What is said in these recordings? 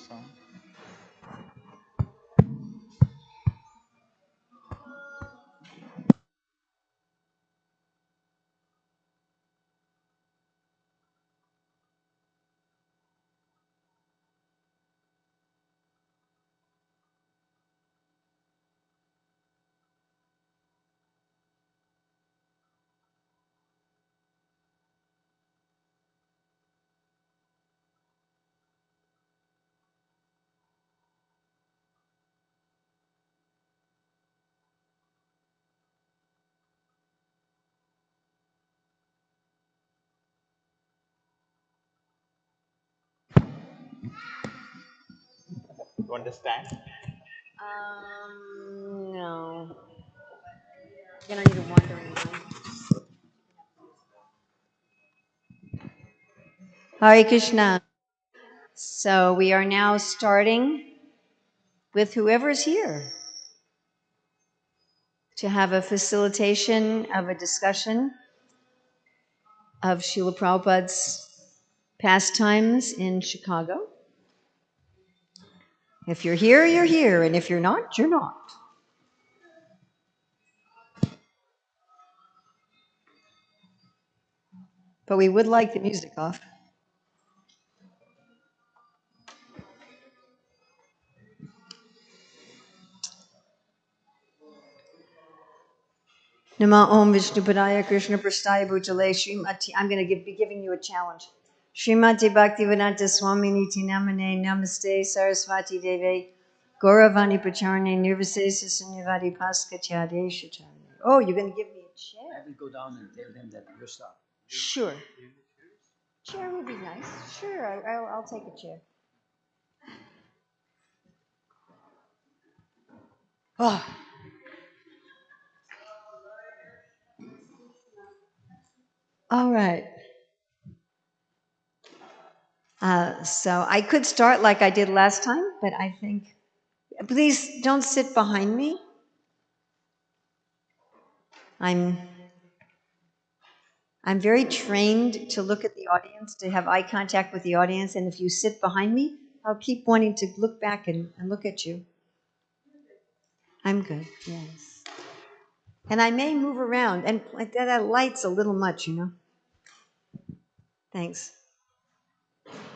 song. You understand? No. Then I need a wandering mind. Hare Krishna. So we are now starting with whoever's here to have a facilitation of a discussion of Srila Prabhupada's pastimes in Chicago. If you're here, you're here, and if you're not, you're not. But we would like the music off. Nama Om Vishnupadaya Krishna Prastaya Bhutale Srimati. I'm going to be giving you a challenge. Srimati Bhaktivedanta Swami Niti Namane Namaste Saraswati Deve Gauravani Pacharane Nirvasesa Sunyavadi Paskatyade Shatane. Oh, you're going to give me a chair? I will go down and tell them that you're stopped. Sure. Chair would be nice. Sure, I'll take a chair. Oh. All right. So I could start like I did last time, but I think, please don't sit behind me. I'm very trained to look at the audience, to have eye contact with the audience, and if you sit behind me, I'll keep wanting to look back and look at you. I'm good, yes. And I may move around, and that light's a little much, you know. Thanks.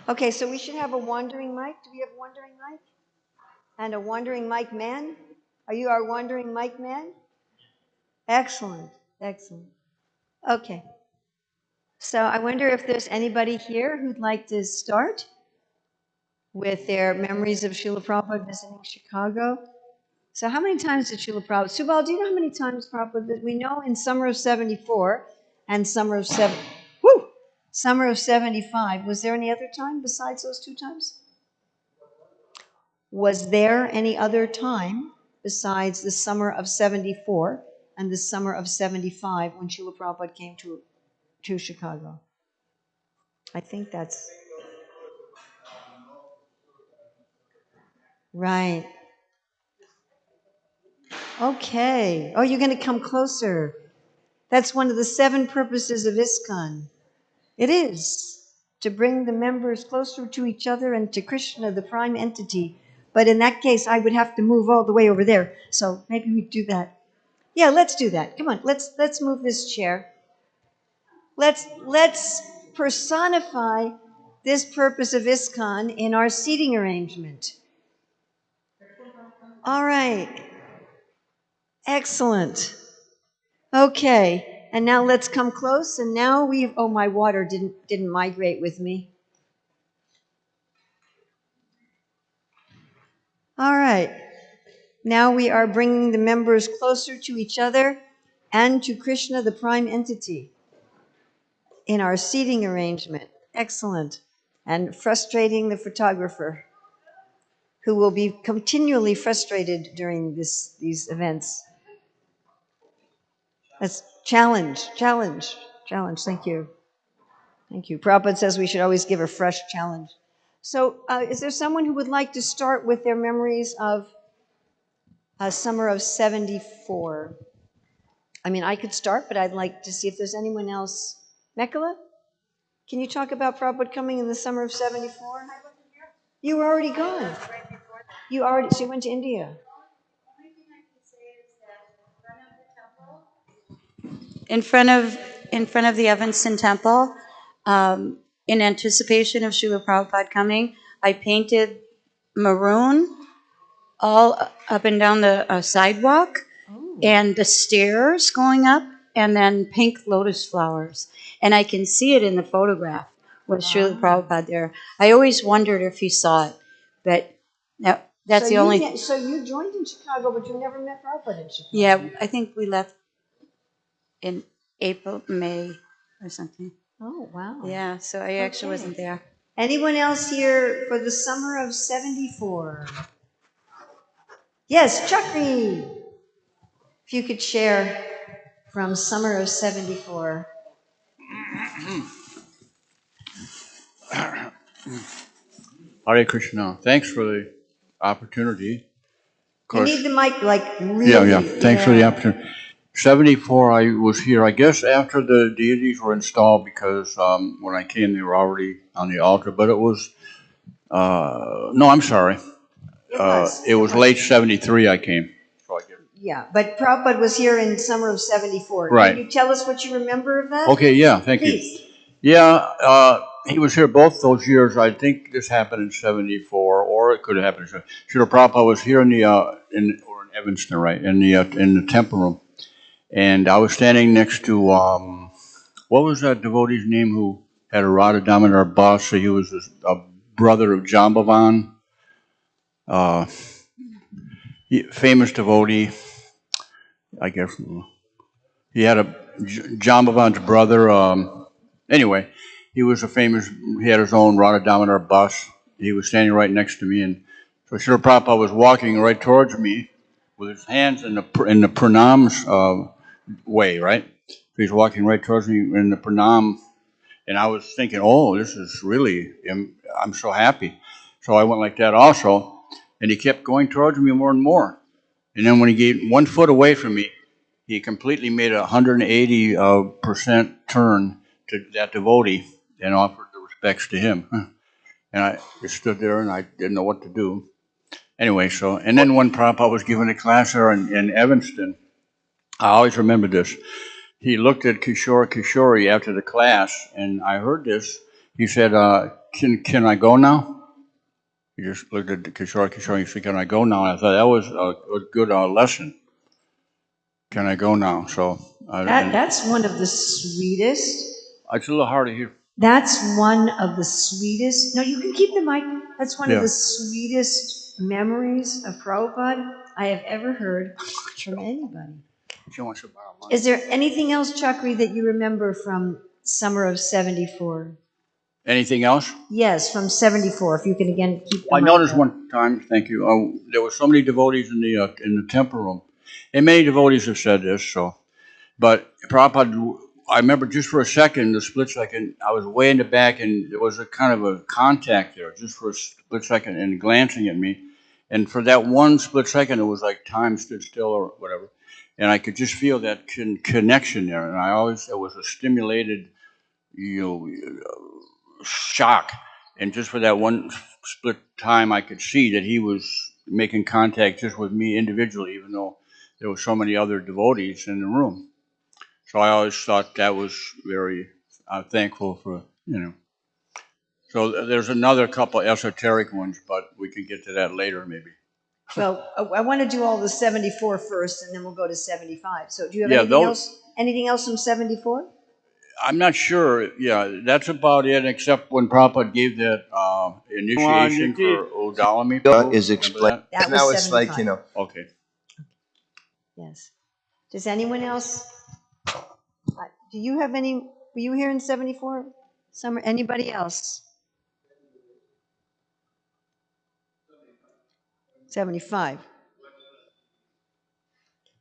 Okay, so we should have a wandering mic. Do we have a wandering mic? And a wandering mic man? Are you our wandering mic man? Excellent, excellent. Okay. So I wonder if there's anybody here who'd like to start with their memories of Srila Prabhupada visiting Chicago. So how many times did Srila Prabhupada, Subal, do you know how many times Prabhupada, we know in summer of 74 and summer of 75, was there any other time besides those two times? Was there any other time besides the summer of 74 and the summer of 75 when Srila Prabhupada came to Chicago? I think that's right. Okay. Oh, you're going to come closer. That's one of the 7 purposes of ISKCON. It is to bring the members closer to each other and to Krishna, the prime entity. But in that case, I would have to move all the way over there. So maybe we do that. Yeah, let's do that. Come on, let's move this chair. Let's personify this purpose of ISKCON in our seating arrangement. All right. Excellent. Okay. And now let's come close. And now oh, my water didn't migrate with me. All right. Now we are bringing the members closer to each other and to Krishna, the prime entity, in our seating arrangement. Excellent. And frustrating the photographer, who will be continually frustrated during these events. That's challenge. Thank you. Thank you. Prabhupada says we should always give a fresh challenge. So is there someone who would like to start with their memories of summer of 74? I mean, I could start, but I'd like to see if there's anyone else. Mekala, can you talk about Prabhupada coming in the summer of 74? You were already gone. So you went to India. In front of the Evanston Temple, in anticipation of Srila Prabhupada coming, I painted maroon all up and down the sidewalk and the stairs going up, and then pink lotus flowers. And I can see it in the photograph with Srila Prabhupada there. I always wondered if he saw it, but that's the only. So you joined in Chicago, but you never met Prabhupada in Chicago. Yeah, I think we left in April, May, or something. Oh, wow. Yeah, so I actually wasn't there. Anyone else here for the summer of 74? Yes, Chakri. If you could share from summer of 74. Hare Krishna. Thanks for the opportunity. You need the mic like really. Yeah. Thanks for the opportunity. 74, I was here, I guess, after the deities were installed because when I came, they were already on the altar. But it was, no, I'm sorry. It was late 73 I came. So I guess. Yeah, but Prabhupada was here in summer of 74. Right. Can you tell us what you remember of that? Okay, yeah, thank Please. you. Yeah, he was here both those years. I think this happened in 74, or it could have happened in Srila Prabhupada was here in the in Evanston, right, in the temple room, and I was standing next to what was that devotee's name who had a Radha Damodar bus? So he was a brother of Jambavan, famous devotee, I guess. He had Jambavan's brother. Anyway, he was a famous. He had his own Radha Damodar bus. He was standing right next to me, and so Srila Prabhupada was walking right towards me with his hands in the pranams way, right? So he's walking right towards me in the pranam, and I was thinking, oh, this is really. I'm so happy. So I went like that also, and he kept going towards me more and more. And then when he gave 1 foot away from me, he completely made a 180% turn to that devotee and offered the respects to him. And I just stood there and I didn't know what to do. Anyway, so, and then when Prabhupada was giving a class there in Evanston, I always remember this. He looked at Kishori after the class, and I heard this. He said, can I go now? He just looked at Kishori and he said, can I go now? And I thought that was a good lesson. Can I go now? So That's one of the sweetest. It's a little hard to hear. That's one of the sweetest. No, you can keep the mic. That's one of the sweetest memories of Prabhupada I have ever heard from anybody. Is there anything else, Chakri, that you remember from summer of 74? Anything else? Yes, from 74. If you can again keep the I mic noticed up. one time, thank you, there were so many devotees in the temple room. And many devotees have said this, so. But Prabhupada, I remember just for a second, the split second, I was way in the back and there was a kind of a contact there, just for a split second, and glancing at me. And for that one split second, it was like time stood still or whatever. And I could just feel that connection there. And it was a stimulated, shock. And just for that one split time, I could see that he was making contact just with me individually, even though there were so many other devotees in the room. So I always thought that was very thankful for, So there's another couple esoteric ones, but we can get to that later maybe. Well, I want to do all the 74 first, and then we'll go to 75. So do you have anything else from 74? I'm not sure. Yeah, that's about it, except when Prabhupada gave that initiation for Udalami. Is explained. That Now was it's 75. like, Okay. Yes. Does anyone else? Do you have any? Were you here in 74? Summer? Anybody else? 75.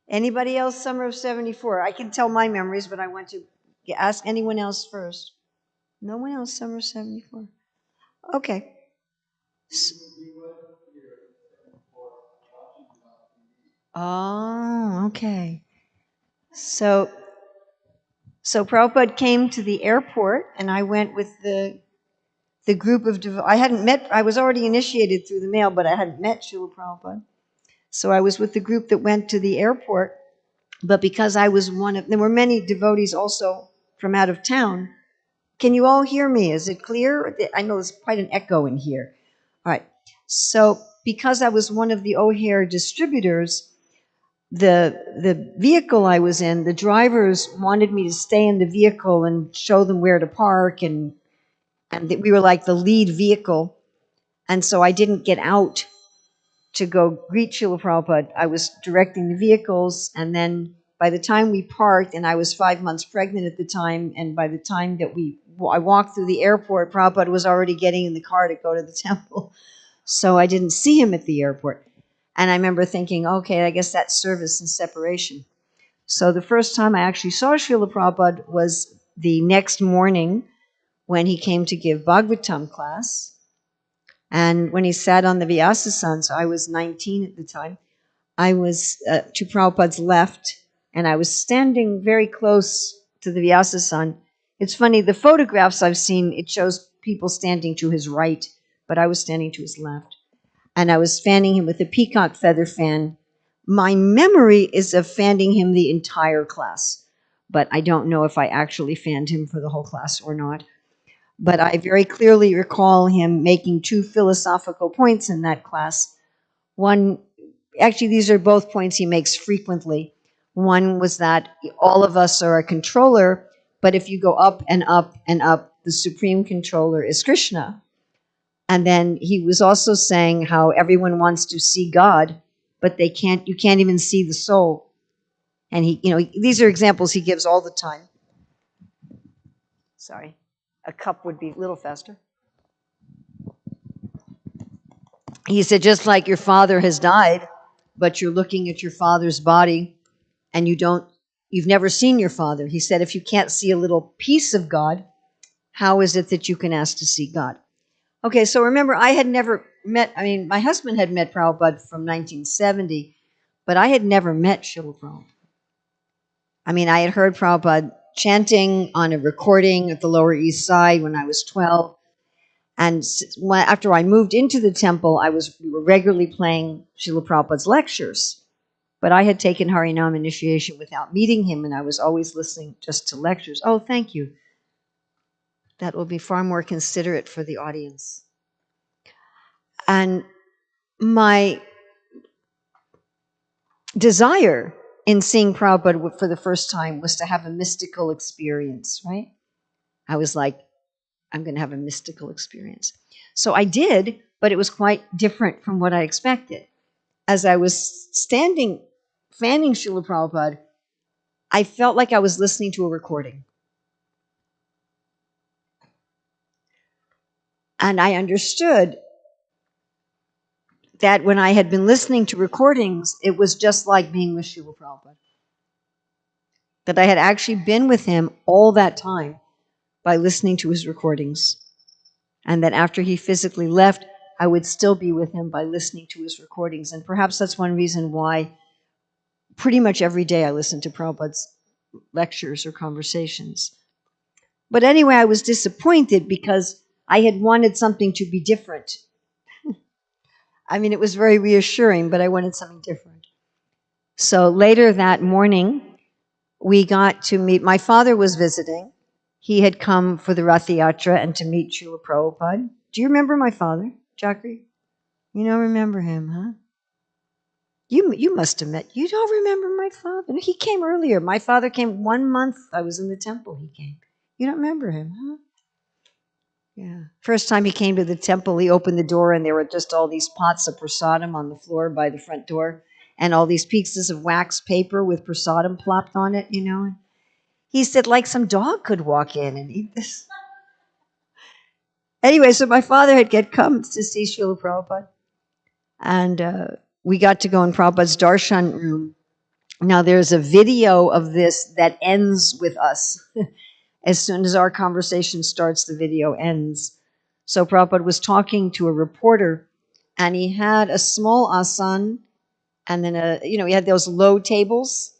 Anybody else? Summer of 74. I can tell my memories, but I want to ask anyone else first. No one else. Summer of 74. Okay. Oh, okay. So Prabhupada came to the airport, and I went with the the group of, I hadn't met, I was already initiated through the mail, but I hadn't met Srila Prabhupada. So I was with the group that went to the airport, but because I was one of, there were many devotees also from out of town. Can you all hear me? Is it clear? I know there's quite an echo in here. All right. So because I was one of the O'Hare distributors, the vehicle I was in, the drivers wanted me to stay in the vehicle and show them where to park, and we were like the lead vehicle. And so I didn't get out to go greet Srila Prabhupada. I was directing the vehicles, and then by the time we parked, and I was 5 months pregnant at the time, and by the time that I walked through the airport, Prabhupada was already getting in the car to go to the temple. So I didn't see him at the airport. And I remember thinking, okay, I guess that's service and separation. So the first time I actually saw Srila Prabhupada was the next morning when he came to give Bhagavatam class. And when he sat on the Vyasasana, so I was 19 at the time, I was to Prabhupada's left, and I was standing very close to the Vyasasana. It's funny, the photographs I've seen, it shows people standing to his right, but I was standing to his left. And I was fanning him with a peacock feather fan. My memory is of fanning him the entire class, but I don't know if I actually fanned him for the whole class or not. But I very clearly recall him making two philosophical points in that class. One, actually, these are both points he makes frequently. One was that all of us are a controller, but if you go up and up and up, the supreme controller is Krishna. And then he was also saying how everyone wants to see God, but you can't even see the soul. And these are examples he gives all the time. Sorry, a cup would be a little faster. He said, just like your father has died, but you're looking at your father's body and you've never seen your father. He said, if you can't see a little piece of God, how is it that you can ask to see God? Okay, so remember, I had never my husband had met Prabhupada from 1970, but I had never met Srila Prabhupada. I had heard Prabhupada chanting on a recording at the Lower East Side when I was 12. And after I moved into the temple, we were regularly playing Srila Prabhupada's lectures. But I had taken Harinam initiation without meeting him, and I was always listening just to lectures. Oh, thank you. That will be far more considerate for the audience. And my desire in seeing Prabhupada for the first time was to have a mystical experience, right? I was like, I'm going to have a mystical experience. So I did, but it was quite different from what I expected. As I was standing, fanning Srila Prabhupada, I felt like I was listening to a recording. And I understood that when I had been listening to recordings, it was just like being with Srila Prabhupada. That I had actually been with him all that time by listening to his recordings. And that after he physically left, I would still be with him by listening to his recordings. And perhaps that's one reason why pretty much every day I listen to Prabhupada's lectures or conversations. But anyway, I was disappointed because I had wanted something to be different. It was very reassuring, but I wanted something different. So later that morning, we got to meet. My father was visiting. He had come for the Rath Yatra and to meet Srila Prabhupada. Do you remember my father, Chakri? You don't remember him, huh? You must have met. You don't remember my father? No, he came earlier. My father came 1 month. I was in the temple. He came. You don't remember him, huh? Yeah. First time he came to the temple, he opened the door and there were just all these pots of prasadam on the floor by the front door and all these pieces of wax paper with prasadam plopped on it, He said, like some dog could walk in and eat this. Anyway, so my father had come to see Srila Prabhupada. And we got to go in Prabhupada's darshan room. Now, there's a video of this that ends with us. As soon as our conversation starts, the video ends. So Prabhupada was talking to a reporter, and he had a small asan, and then he had those low tables.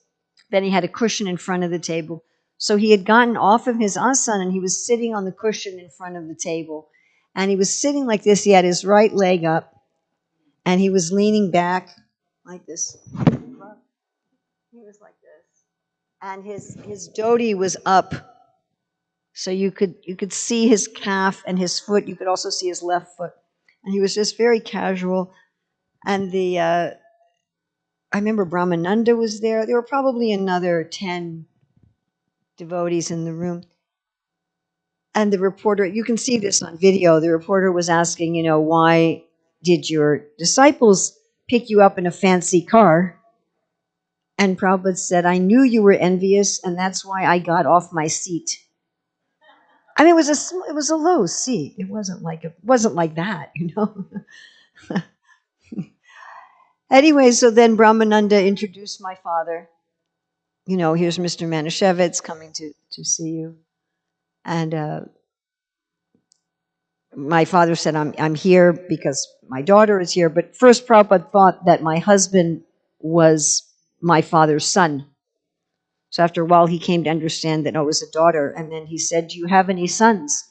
Then he had a cushion in front of the table. So he had gotten off of his asan, and he was sitting on the cushion in front of the table. And he was sitting like this. He had his right leg up, and he was leaning back like this. He was like this. And his dhoti was up. So you could see his calf and his foot. You could also see his left foot. And he was just very casual. And I remember Brahmananda was there. There were probably another 10 devotees in the room. And the reporter, you can see this on video, the reporter was asking, why did your disciples pick you up in a fancy car? And Prabhupada said, I knew you were envious, and that's why I got off my seat. I mean, it was a low seat. It wasn't like that, Anyway, so then Brahmananda introduced my father. Here's Mr. Manischewitz coming to see you. And my father said, I'm here because my daughter is here. But first, Prabhupada thought that my husband was my father's son. So after a while, he came to understand that, no, it was a daughter. And then he said, do you have any sons?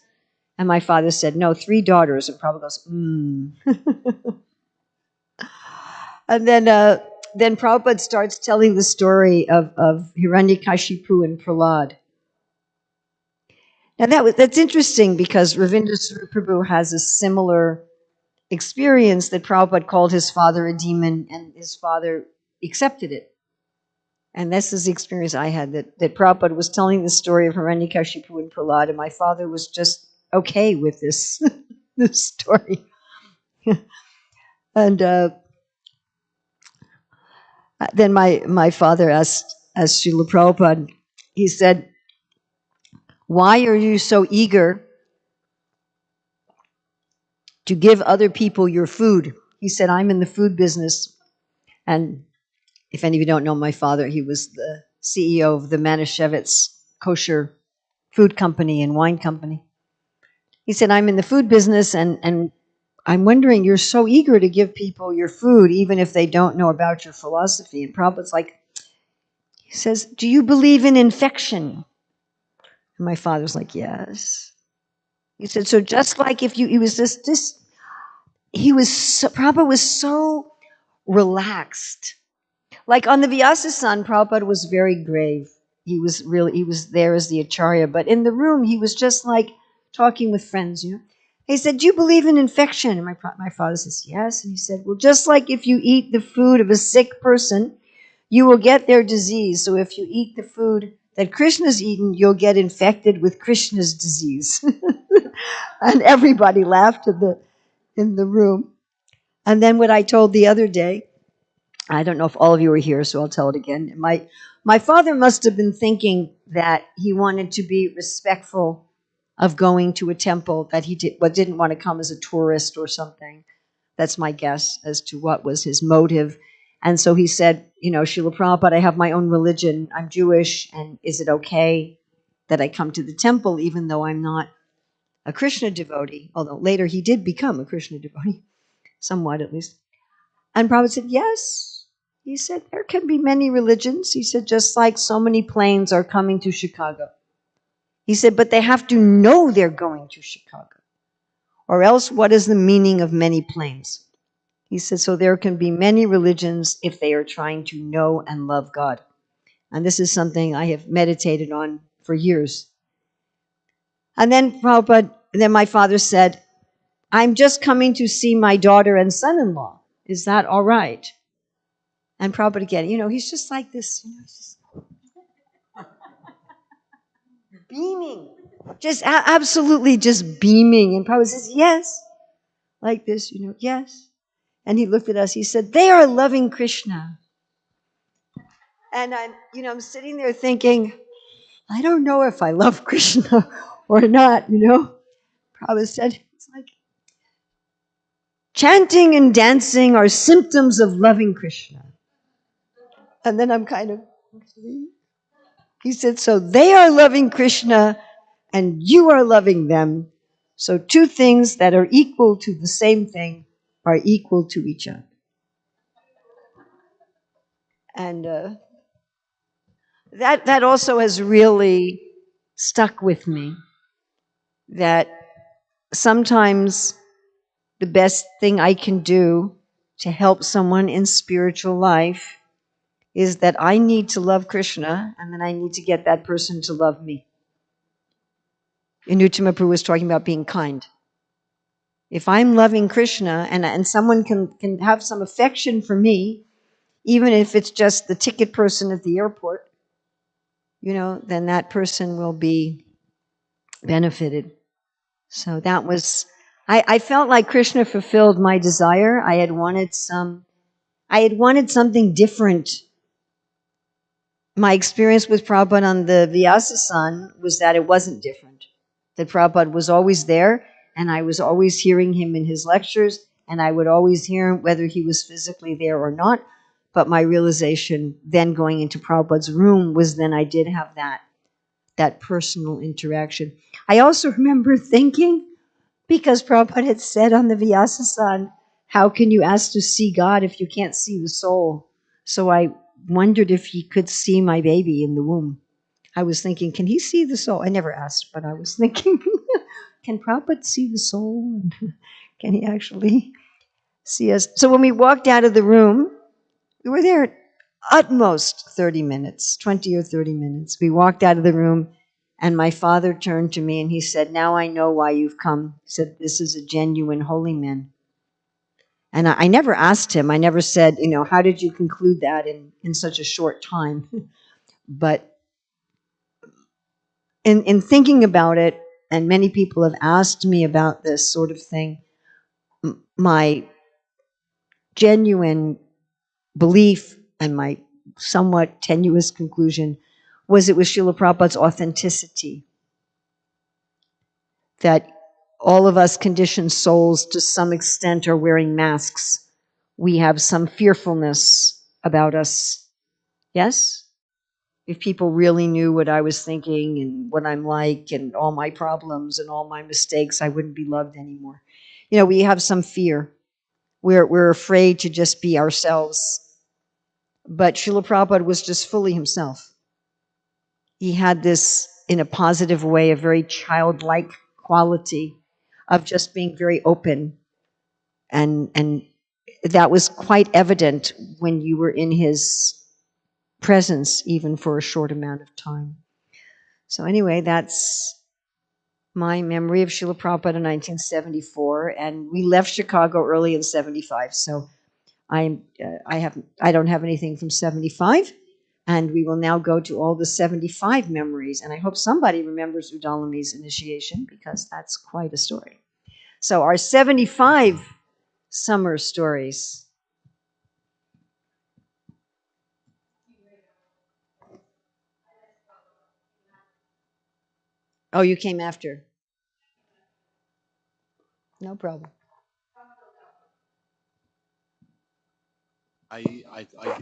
And my father said, no, 3 daughters. And Prabhupada goes, And then Prabhupada starts telling the story of Hiranyakashipu and Prahlad. Now that's interesting because Ravindra Prabhu has a similar experience that Prabhupada called his father a demon, and his father accepted it. And this is the experience I had, that Prabhupada was telling the story of Hiranyakashipu and Prahlad, and my father was just okay with this, this story. And then my father asked Srila Prabhupada, he said, why are you so eager to give other people your food? He said, I'm in the food business. And if any of you don't know my father, he was the CEO of the Manischewitz kosher food company and wine company. He said, I'm in the food business, and I'm wondering, you're so eager to give people your food, even if they don't know about your philosophy. And Prabhupada's like, he says, do you believe in infection? And my father's like, yes. He said, so just like if you, he was this he was so, Prabhupada was so relaxed. Like on the Vyasa-san, Prabhupada was very grave. He was there as the acharya, but in the room, he was just like talking with friends, He said, do you believe in infection? And my father says, yes. And he said, well, just like if you eat the food of a sick person, you will get their disease. So if you eat the food that Krishna's eaten, you'll get infected with Krishna's disease. And everybody laughed in the room. And then what I told the other day, I don't know if all of you were here, so I'll tell it again. My father must have been thinking that he wanted to be respectful of going to a temple, that he didn't want to come as a tourist or something. That's my guess as to what was his motive. And so he said, Srila Prabhupada, I have my own religion. I'm Jewish, and is it okay that I come to the temple even though I'm not a Krishna devotee? Although later he did become a Krishna devotee, somewhat at least. And Prabhupada said, yes. He said, there can be many religions. He said, just like so many planes are coming to Chicago. He said, but they have to know they're going to Chicago. Or else, what is the meaning of many planes? He said, so there can be many religions if they are trying to know and love God. And this is something I have meditated on for years. And then my father said, I'm just coming to see my daughter and son-in-law. Is that all right? And Prabhupada again, he's just like this, he's just beaming, just absolutely just beaming. And Prabhupada says, yes, like this, yes. And he looked at us, he said, they are loving Krishna. And I'm sitting there thinking, I don't know if I love Krishna or not, Prabhupada said, it's like, chanting and dancing are symptoms of loving Krishna. And then I'm kind of, he said, so they are loving Krishna and you are loving them. So 2 things that are equal to the same thing are equal to each other. And that also has really stuck with me, that sometimes the best thing I can do to help someone in spiritual life is that I need to love Krishna, and then I need to get that person to love me. Inuttima Prabhu was talking about being kind. If I'm loving Krishna and someone can have some affection for me, even if it's just the ticket person at the airport, then that person will be benefited. So that was, I felt like Krishna fulfilled my desire. I had wanted something different. My experience with Prabhupada on the Vyasa-san was that it wasn't different. That Prabhupada was always there, and I was always hearing him in his lectures, and I would always hear him whether he was physically there or not. But my realization then going into Prabhupada's room was then I did have that personal interaction. I also remember thinking, because Prabhupada had said on the Vyasa-san, how can you ask to see God if you can't see the soul? So I wondered if he could see my baby in the womb. I was thinking, can he see the soul? I never asked, but I was thinking, can Prabhupada see the soul? Can he actually see us? So when we walked out of the room, we were there at utmost 30 minutes, 20 or 30 minutes. We walked out of the room, and my father turned to me and he said, now I know why you've come. He said, this is a genuine holy man. And I never asked him. I never said, how did you conclude that in such a short time? But in thinking about it, and many people have asked me about this sort of thing, my genuine belief and my somewhat tenuous conclusion was it was Srila Prabhupada's authenticity. That all of us conditioned souls to some extent are wearing masks. We have some fearfulness about us. Yes? If people really knew what I was thinking and what I'm like and all my problems and all my mistakes, I wouldn't be loved anymore. We have some fear. We're afraid to just be ourselves. But Srila Prabhupada was just fully himself. He had this, in a positive way, a very childlike quality of just being very open. And that was quite evident when you were in his presence, even for a short amount of time. So anyway, that's my memory of Srila Prabhupada in 1974. And we left Chicago early in 75. So I don't have anything from 75. And we will now go to all the 75 memories. And I hope somebody remembers Udalami's initiation, because that's quite a story. So our 75 summer stories. Oh, you came after. No problem.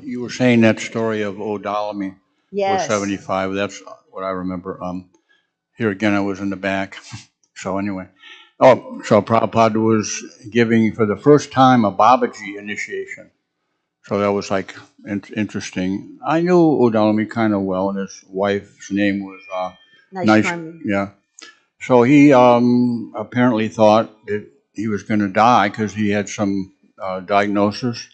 You were saying that story of O'Dallamy was Yes. 75. That's what I remember. Here again, I was in the back. So anyway, so Prabhupada was giving for the first time a Babaji initiation. So that was like interesting. I knew O'Dallamy kind of well, and his wife's name was Nice. Yeah. So he apparently thought that he was going to die because he had some diagnosis.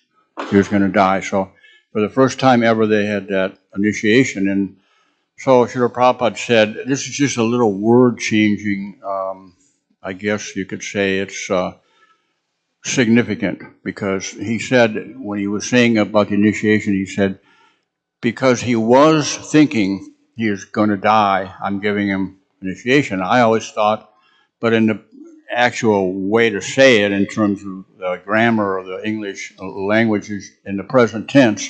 He was going to die. So for the first time ever, they had that initiation. And so Srila Prabhupada said, this is just a little word changing. I guess you could say it's significant, because he said, when he was saying about the initiation, he said, because he was thinking he is going to die, I'm giving him initiation. I always thought, but in the actual way to say it in terms of the grammar of the English language is in the present tense.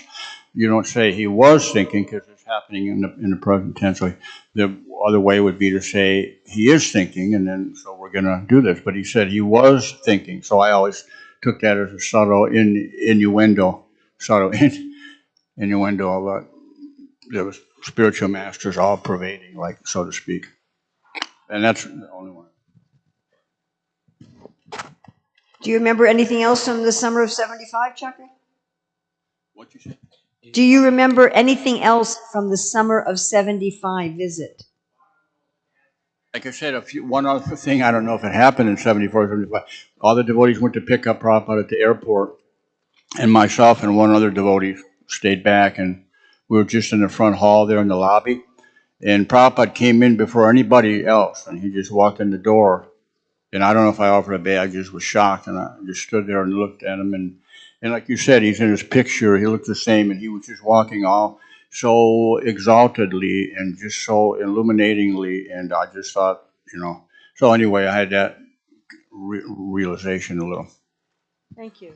You don't say he was thinking, because it's happening in the present tense. So the other way would be to say he is thinking, and then so we're going to do this. But he said he was thinking. So I always took that as a subtle innuendo of the spiritual masters all pervading, like, so to speak. And that's the only one. Do you remember anything else from the summer of 75, Chakra? What you say? Do you remember anything else from the summer of 75 visit? like I said, one other thing, I don't know if it happened in 74, 75. All the devotees went to pick up Prabhupada at the airport, and myself and one other devotee stayed back, and we were just in the front hall there in the lobby. And Prabhupada came in before anybody else, and he just walked in the door. And I don't know if I offered a bag, I just was shocked, and I just stood there and looked at him. And like you said, he's in his picture, he looked the same, and he was just walking all so exaltedly and just so illuminatingly, and I just thought, So anyway, I had that realization a little. Thank you.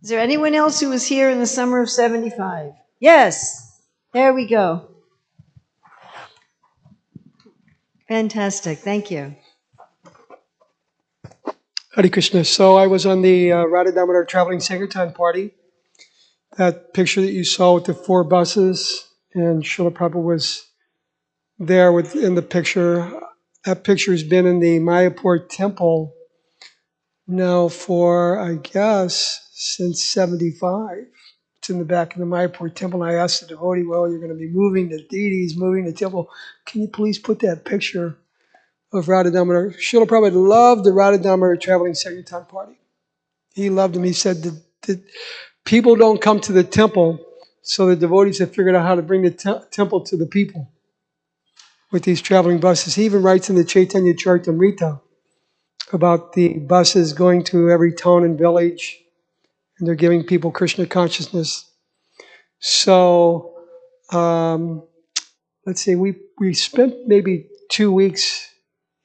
Is there anyone else who was here in the summer of 75? Yes. There we go. Fantastic. Thank you. Hare Krishna. So I was on the Radha Damodar Traveling Sankirtan Party. That picture that you saw with the 4 buses, and Srila Prabhupada was there in the picture. That picture has been in the Mayapur temple now for, I guess, since 75. It's in the back of the Mayapur temple. And I asked the devotee, well, you're going to be moving the deities, moving the temple. Can you please put that picture of Radha Damodar? Srila Prabhupada loved the Radha Damodar Traveling Sankirtan Party. He loved him. He said that people don't come to the temple, so the devotees have figured out how to bring the temple to the people with these traveling buses. He even writes in the Chaitanya Charitamrita about the buses going to every town and village, and they're giving people Krishna consciousness. So, let's see, we spent maybe 2 weeks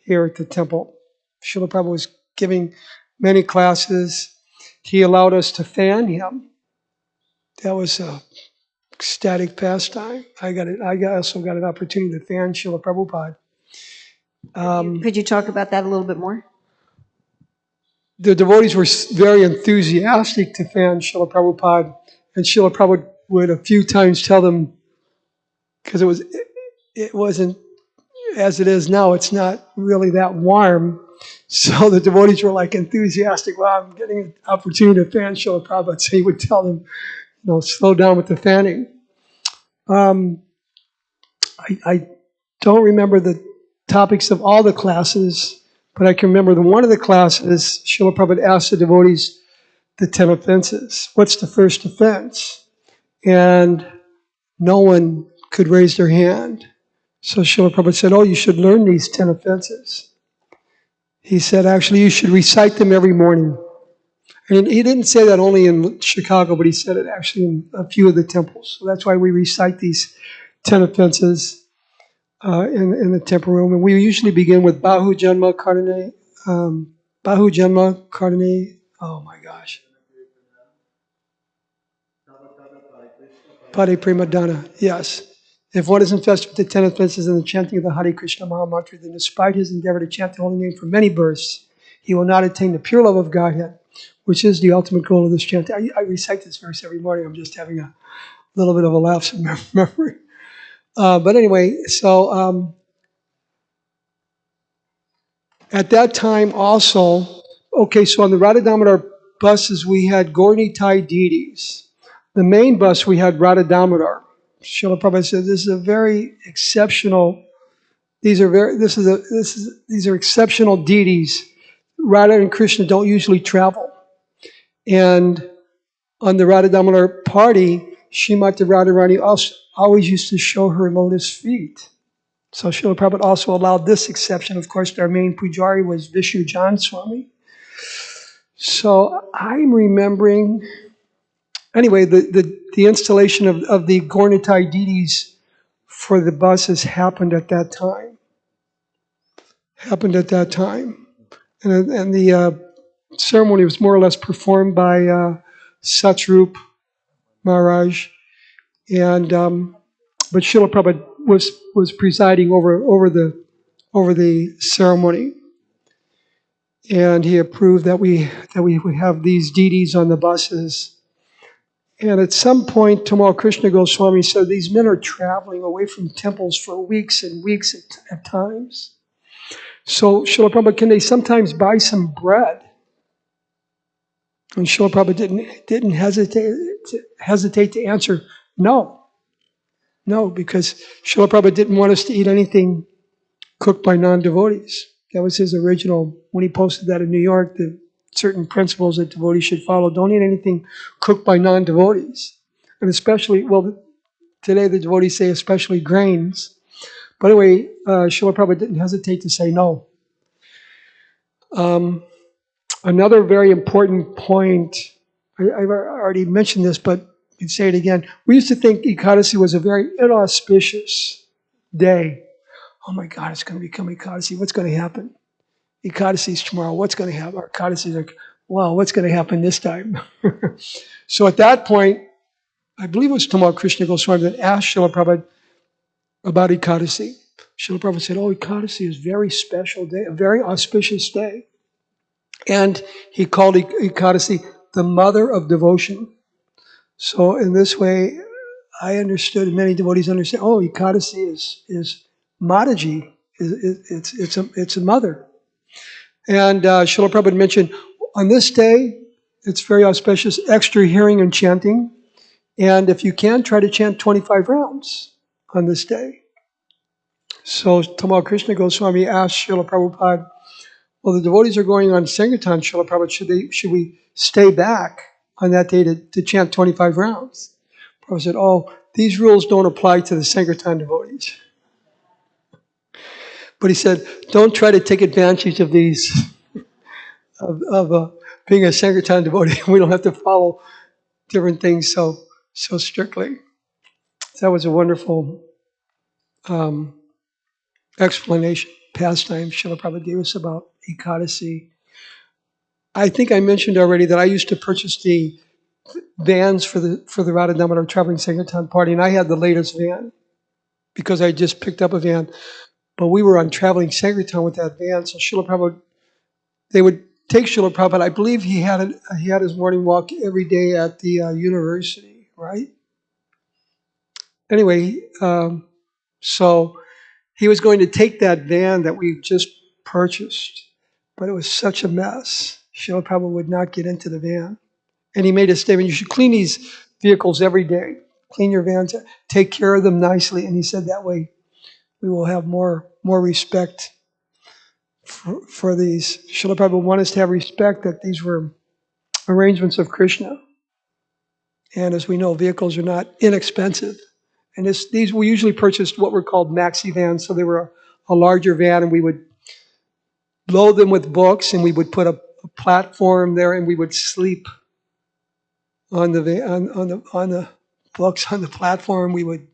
here at the temple. Srila Prabhupada was giving many classes. He allowed us to fan him. That was a ecstatic pastime. I also got an opportunity to fan Srila Prabhupada. Could you talk about that a little bit more? The devotees were very enthusiastic to fan Srila Prabhupada, and Srila Prabhupada would a few times tell them, because it wasn't as it is now, it's not really that warm. So the devotees were like enthusiastic. Wow, I'm getting an opportunity to fan Srila Prabhupada. So he would tell them, slow down with the fanning. I don't remember the topics of all the classes, but I can remember one of the classes, Srila Prabhupada asked the devotees the 10 offenses. What's the first offense? And no one could raise their hand. So Srila Prabhupada said, you should learn these 10 offenses. He said, actually, you should recite them every morning. And he didn't say that only in Chicago, but he said it actually in a few of the temples. So that's why we recite these 10 offenses in the temple room. And we usually begin with Bahu Janma Karane, oh my gosh. Pade Premadana, yes. If one is infested with the 10 offenses and the chanting of the Hare Krishna Maha Mantra, then despite his endeavor to chant the holy name for many bursts, he will not attain the pure love of Godhead, which is the ultimate goal of this chant. I recite this verse every morning. I'm just having a little bit of a lapse in memory. But anyway, so at that time also, so on the Radha Damodar buses, we had Gaura-Nitai deities. The main bus, we had Radha Damodar. Srila Prabhupada said, this is a very exceptional, these are exceptional deities. Radha and Krishna don't usually travel. And on the Radha Damodar party, Srimati Radharani always used to show her lotus feet. So Srila Prabhupada also allowed this exception. Of course, our main pujari was Vishnu Jan Swami. So I'm remembering, anyway, the installation of the Gaura-Nitai deities for the buses happened at that time. And the ceremony was more or less performed by Satrup Maharaj. And but Srila Prabhupada was presiding over the ceremony, and he approved that we would have these deities on the buses. And at some point, Tamal Krishna Goswami said, these men are traveling away from temples for weeks and weeks at times. So Srila Prabhupada, can they sometimes buy some bread? And Srila Prabhupada didn't hesitate to answer, no. No, because Srila Prabhupada didn't want us to eat anything cooked by non-devotees. That was his original, when he posted that in New York, the certain principles that devotees should follow. Don't eat anything cooked by non-devotees. And especially, well, today the devotees say especially grains. But anyway, Srila Prabhupada didn't hesitate to say no. Another very important point, I've already mentioned this, but I can say it again. We used to think Ekadasi was a very inauspicious day. Oh my God, it's going to become Ekadasi. What's going to happen? Ekadasi's tomorrow. What's going to happen? Our Ekadasi's like, wow, what's going to happen this time? So at that point, I believe it was Tamal Krishna Goswami that asked Srila Prabhupada about Ekadasi. Srila Prabhupada said, oh, Ekadasi is a very special day, a very auspicious day. And he called Ekadasi the mother of devotion. So in this way, I understood, many devotees understand, oh, Ekadasi is Mataji, it's a mother. And Srila Prabhupada mentioned, on this day, it's very auspicious, extra hearing and chanting. And if you can, try to chant 25 rounds on this day. So Tamal Krishna Goswami asked Srila Prabhupada, well, the devotees are going on Sankirtan, Srila Prabhupada, should we stay back on that day to chant 25 rounds? Prabhupada said, oh, these rules don't apply to the Sankirtan devotees. But he said, don't try to take advantage of these, of being a Sankirtan devotee. We don't have to follow different things so strictly. That was a wonderful explanation, pastime Srila Prabhupada gave us about Ekadasi. I think I mentioned already that I used to purchase the vans for the Radha Damodar Traveling Sankirtan Party, and I had the latest van because I just picked up a van. But we were on Traveling Sankirtan with that van, so Srila Prabhupada, they would take Srila Prabhupada. I believe he had his morning walk every day at the university, right? Anyway, so he was going to take that van that we just purchased, but it was such a mess. Srila Prabhupada would not get into the van. And he made a statement, you should clean these vehicles every day. Clean your vans, take care of them nicely. And he said that way we will have more respect for these. Srila Prabhupada wanted us to have respect that these were arrangements of Krishna. And as we know, vehicles are not inexpensive. And these we usually purchased what were called maxi vans. So they were a larger van, and we would load them with books, and we would put a platform there, and we would sleep on the books on the platform. We would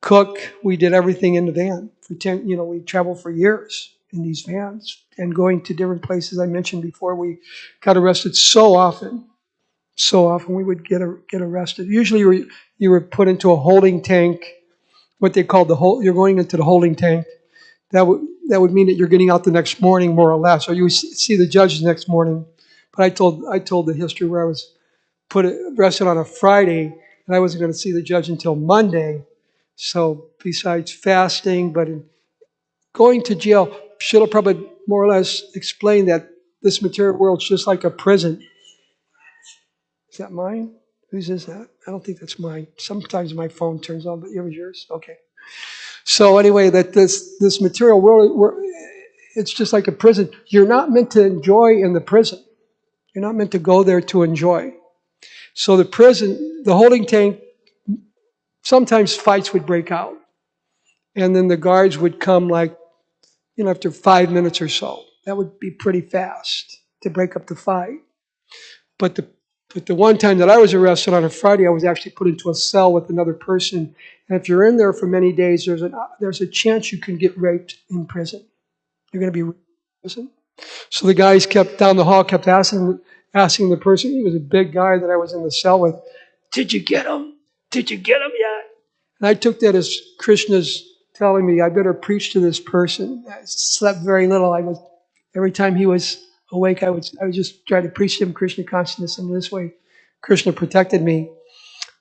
cook. We did everything in the van for 10. We traveled for years in these vans and going to different places. I mentioned before we got arrested so often. So often we would get arrested. Usually you were put into a holding tank, what they called you're going into the holding tank. That would mean that you're getting out the next morning, more or less, or you would see the judge the next morning. But I told the history where I was arrested on a Friday, and I wasn't going to see the judge until Monday. So besides fasting, but in going to jail, Srila Prabhupada more or less explained that this material world is just like a prison. Is that mine? Whose is that? I don't think that's mine. Sometimes my phone turns on, but it was yours? Okay. So anyway, that this material world, it's just like a prison. You're not meant to enjoy in the prison. You're not meant to go there to enjoy. So the prison, the holding tank, sometimes fights would break out. And then the guards would come after 5 minutes or so. That would be pretty fast to break up the fight. But the one time that I was arrested on a Friday, I was actually put into a cell with another person. And if you're in there for many days, there's a chance you can get raped in prison. You're going to be raped in prison. So the guys down the hall kept asking the person, he was a big guy that I was in the cell with, did you get him? Did you get him yet? And I took that as Krishna's telling me I better preach to this person. I slept very little. Every time he was awake, I would just try to preach to him Krishna consciousness, and this way Krishna protected me.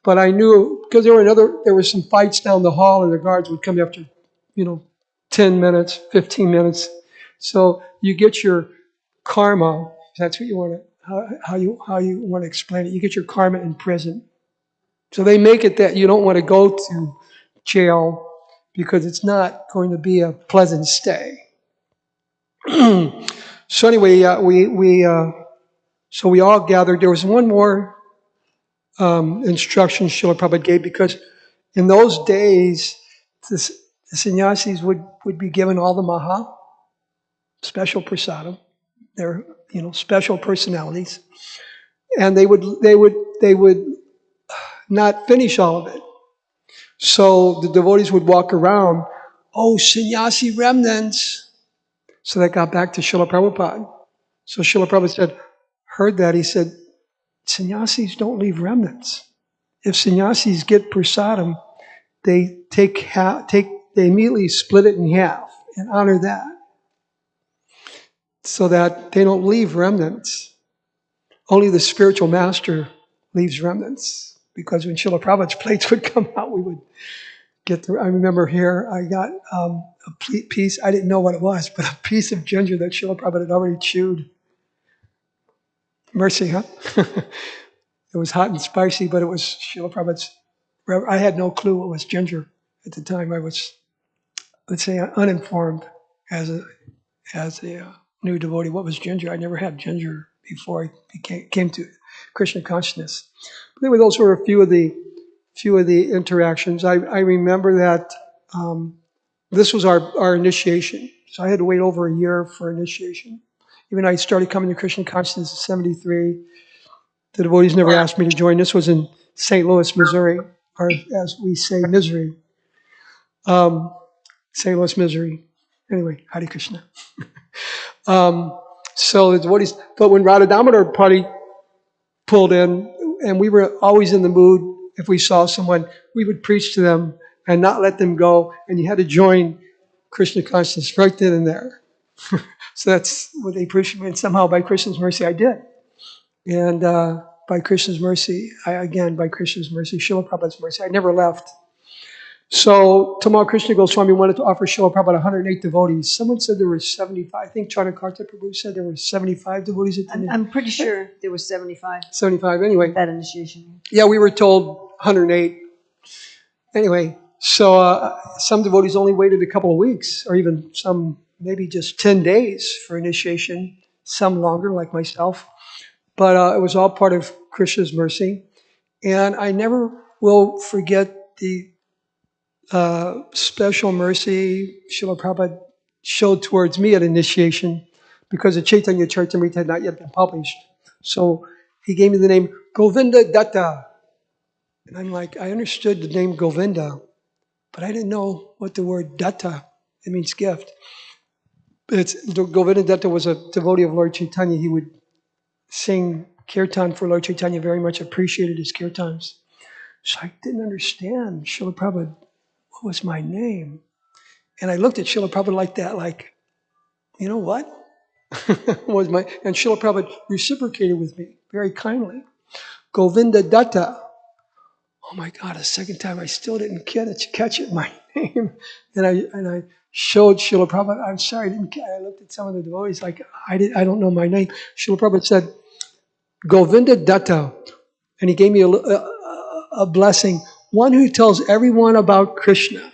But I knew, because there were some fights down the hall, and the guards would come after 10 minutes, 15 minutes. So you get your karma, if that's what you want to, how you want to explain it. You get your karma in prison. So they make it that you don't want to go to jail because it's not going to be a pleasant stay. So anyway, so we all gathered. There was one more instruction Srila Prabhupada gave, because in those days, the sannyasis would be given all the maha, special prasadam, their special personalities, and they would not finish all of it. So the devotees would walk around, oh, sannyasi remnants. So that got back to Srila Prabhupada. So Srila Prabhupada heard that. He said, sannyasis don't leave remnants. If sannyasis get prasadam, they they immediately split it in half and honor that, so that they don't leave remnants. Only the spiritual master leaves remnants, because when Srila Prabhupada's plates would come out, we would get the. I remember here I got a piece. I didn't know what it was, but a piece of ginger that Srila Prabhupada had already chewed. Mercy, huh? It was hot and spicy, but it was Srila Prabhupada's. I had no clue it was ginger at the time. I was, let's say, uninformed as a new devotee. What was ginger? I never had ginger before I came to Krishna consciousness. But anyway, those were a few of the interactions. I remember that this was our initiation. So I had to wait over a year for initiation. Even I started coming to Krishna consciousness in '73. The devotees never asked me to join. This was in St. Louis, Missouri, or as we say, Misery. St. Louis, Missouri. Anyway, Hare Krishna. So the devotees, but when Radha Damodar party pulled in, and we were always in the mood, if we saw someone, we would preach to them and not let them go, and you had to join Krishna consciousness right then and there. So that's what they preached me, and somehow by Krishna's mercy I did. And by Krishna's mercy, by Krishna's mercy, Srila Prabhupada's mercy, I never left. So Tamal Krishna Goswami wanted to offer Srila Prabhupada 108 devotees. Someone said there were 75. I think Chanakarta Prabhu said there were 75 devotees at the I'm pretty sure there was 75. 75, anyway. That initiation. Yeah, we were told 108. Anyway, so some devotees only waited a couple of weeks, or even some maybe just 10 days for initiation, some longer, like myself. But it was all part of Krishna's mercy. And I never will forget the special mercy Srila Prabhupada showed towards me at initiation, because the Chaitanya Charitamrita had not yet been published. So he gave me the name Govinda Datta. And I'm like, I understood the name Govinda, but I didn't know what the word Datta, it means gift. Govinda Datta was a devotee of Lord Chaitanya. He would sing kirtan for Lord Chaitanya, very much appreciated his kirtans. So I didn't understand, Srila Prabhupada, what was my name? And I looked at Srila Prabhupada like that, like, you know what? And Srila Prabhupada reciprocated with me very kindly. Govinda Datta. Oh my God, a second time I still didn't catch it, my name. And I showed Srila Prabhupada, I'm sorry, I didn't catch it. I looked at some of the devotees like, I don't know my name. Srila Prabhupada said, Govinda Datta. And he gave me a blessing. One who tells everyone about Krishna.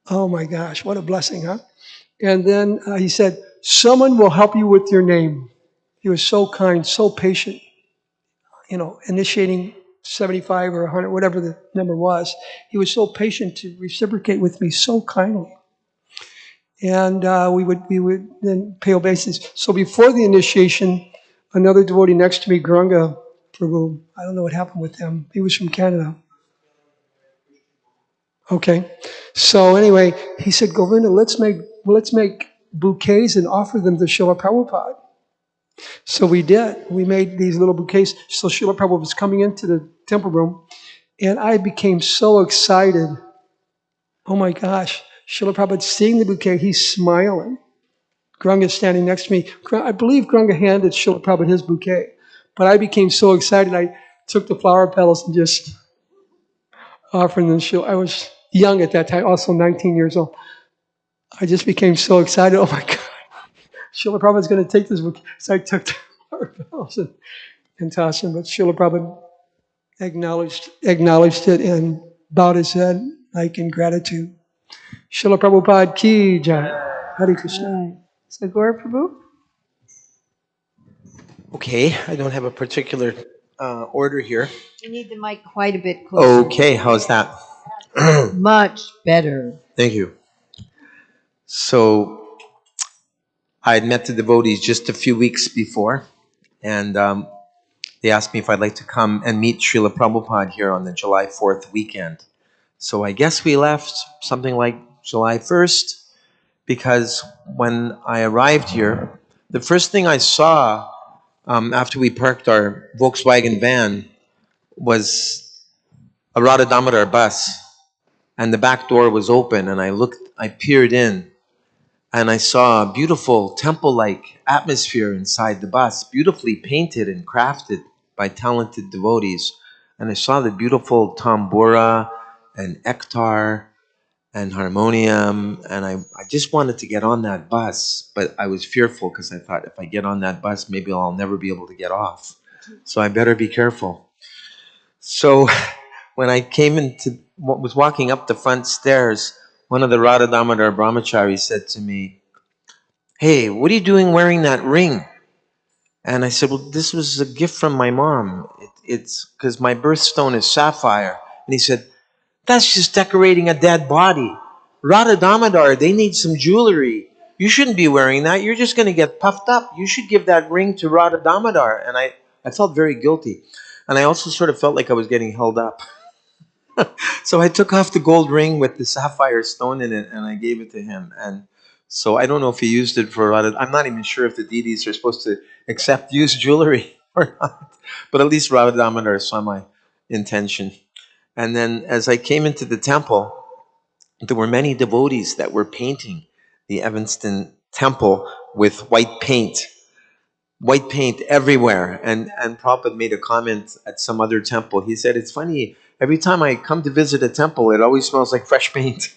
Oh my gosh, what a blessing, huh? And then he said, someone will help you with your name. He was so kind, so patient, initiating 75 or 100, whatever the number was. He was so patient to reciprocate with me so kindly. And we would then pay obeisance. So before the initiation, another devotee next to me, Granga Prabhu, I don't know what happened with him. He was from Canada. Okay. So anyway, he said, Govinda, let's make bouquets and offer them to Srila Prabhupada. So we did. We made these little bouquets. So Srila Prabhupada was coming into the temple room, and I became so excited. Oh my gosh. Srila Prabhupada seeing the bouquet, he's smiling. Granga standing next to me. I believe Granga handed Srila Prabhupada his bouquet. But I became so excited, I took the flower petals and just offered them. I was young at that time, also 19 years old. I just became so excited. Oh my God. Srila Prabhupada's going to take this book. So I took the flower petals and tossed them. But Srila Prabhupada acknowledged it and bowed his head like in gratitude. Srila Prabhupada ki jai. Hare Krishna. Right. So Gaur Prabhu? Okay, I don't have a particular order here. You need the mic quite a bit closer. Okay, how's that? Much better. Thank you. So, I had met the devotees just a few weeks before, and they asked me if I'd like to come and meet Srila Prabhupada here on the July 4th weekend. So, I guess we left something like July 1st, because when I arrived here, the first thing I saw after we parked our Volkswagen van was a Radha Damodar bus, and the back door was open, and I peered in, and I saw a beautiful temple-like atmosphere inside the bus, beautifully painted and crafted by talented devotees. And I saw the beautiful tambura and ektar and harmonium, and I just wanted to get on that bus, but I was fearful because I thought if I get on that bus, maybe I'll never be able to get off. So I better be careful. So when I was walking up the front stairs, one of the Radha Damodar brahmacharis said to me, "Hey, what are you doing wearing that ring?" And I said, "Well, this was a gift from my mom. It's because my birthstone is sapphire." And he said, "That's just decorating a dead body. Radha Damodar, they need some jewelry. You shouldn't be wearing that. You're just going to get puffed up. You should give that ring to Radha Damodar." And I felt very guilty. And I also sort of felt like I was getting held up. So I took off the gold ring with the sapphire stone in it and I gave it to him. And so I don't know if he used it for Radha. I'm not even sure if the deities are supposed to accept used jewelry or not. But at least Radha Damodar saw my intention. And then as I came into the temple, there were many devotees that were painting the Evanston temple with white paint everywhere. And Prabhupada made a comment at some other temple. He said, "It's funny, every time I come to visit a temple, it always smells like fresh paint."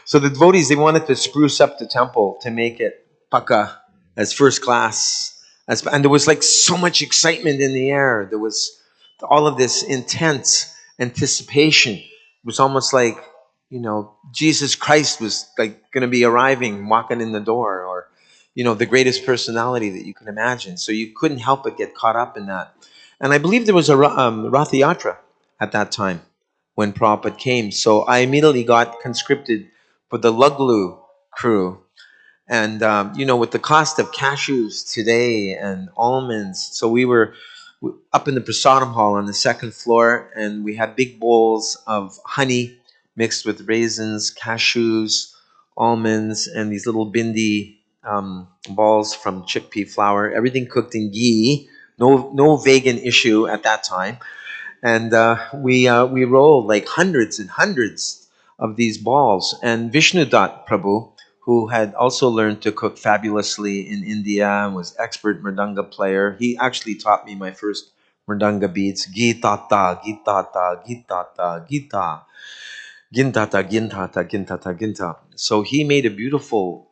So the devotees, they wanted to spruce up the temple to make it paka, as first class. And there was like so much excitement in the air. There was all of this intense anticipation. It was almost like, Jesus Christ was like going to be arriving, walking in the door, or, the greatest personality that you can imagine. So you couldn't help but get caught up in that. And I believe there was a Ratha Yatra at that time when Prabhupada came. So I immediately got conscripted for the Luglu crew. And, with the cost of cashews today and almonds, so we were up in the prasadam hall on the second floor, and we had big bowls of honey mixed with raisins, cashews, almonds, and these little bindi balls from chickpea flour, everything cooked in ghee. No vegan issue at that time. And we rolled like hundreds and hundreds of these balls. And Vishnu Dutt Prabhu, who had also learned to cook fabulously in India and was expert mridanga player, he actually taught me my first mridanga beats, Gitata, Gitata, Gitata, Gita, Gintata, Gintata, Gintata, Ginta. So he made a beautiful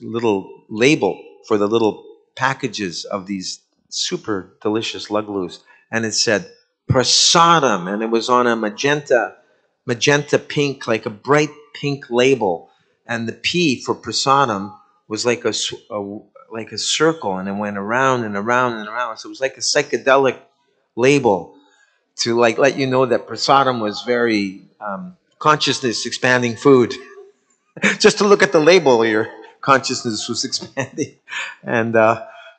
little label for the little packages of these super delicious luglus, and it said prasadam, and it was on a magenta pink, like a bright pink label, and the P for prasadam was like like a circle, and it went around and around and around. So it was like a psychedelic label to like let you know that prasadam was very consciousness expanding food. Just to look at the label, your consciousness was expanding. And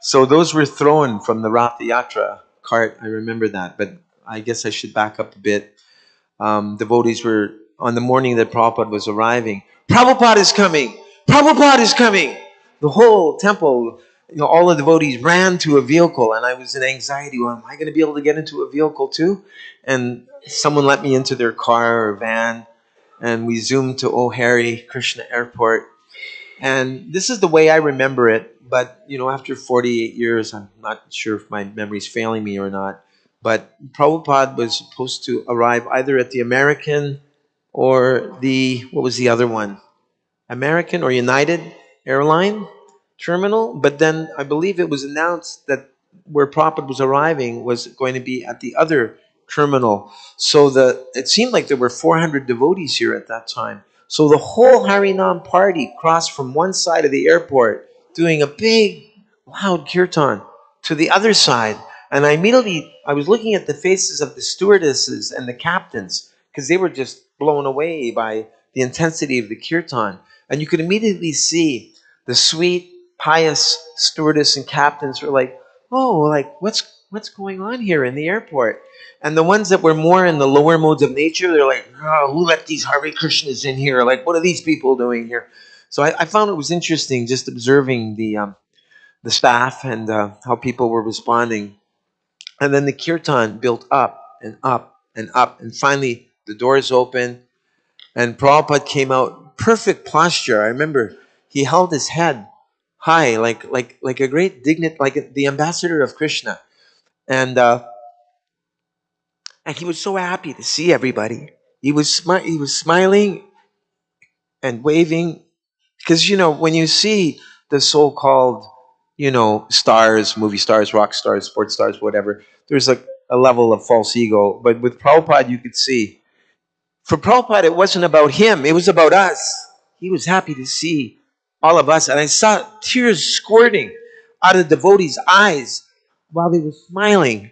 so those were thrown from the Ratha Yatra cart. I remember that, but I guess I should back up a bit. Devotees were, on the morning that Prabhupada was arriving, "Prabhupada is coming! Prabhupada is coming!" The whole temple, all the devotees ran to a vehicle, and I was in anxiety. Well, am I going to be able to get into a vehicle too? And someone let me into their car or van, and we zoomed to O'Hare Krishna Airport. And this is the way I remember it, but after 48 years, I'm not sure if my memory's failing me or not. But Prabhupada was supposed to arrive either at the American or what was the other one? American or United Airline terminal. But then I believe it was announced that where Prabhupada was arriving was going to be at the other terminal. So it seemed like there were 400 devotees here at that time. So the whole Harinam party crossed from one side of the airport, doing a big, loud kirtan, to the other side. And I was looking at the faces of the stewardesses and the captains, because they were just blown away by the intensity of the kirtan. And you could immediately see the sweet, pious stewardess and captains were like, oh, like what's going on here in the airport? And the ones that were more in the lower modes of nature, they're like, oh, who let these Hare Krishnas in here? Like, what are these people doing here? So I found it was interesting just observing the staff and how people were responding. And then the kirtan built up and up and up. And finally, the doors opened and Prabhupada came out, perfect posture. I remember he held his head high, like a great dignity, like the ambassador of Krishna. And he was so happy to see everybody. He was smiling and waving, because when you see the so-called stars, movie stars, rock stars, sports stars, whatever, there's a level of false ego. But with Prabhupada, you could see. For Prabhupada, it wasn't about him; it was about us. He was happy to see all of us, and I saw tears squirting out of devotees' eyes while they were smiling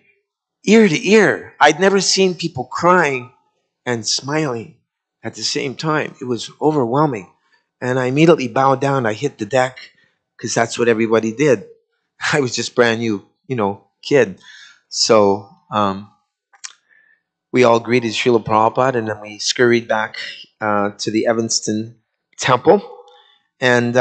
ear to ear. I'd never seen people crying and smiling at the same time. It was overwhelming. And I immediately bowed down. I hit the deck because that's what everybody did. I was just brand new, kid. So we all greeted Srila Prabhupada, and then we scurried back to the Evanston Temple. And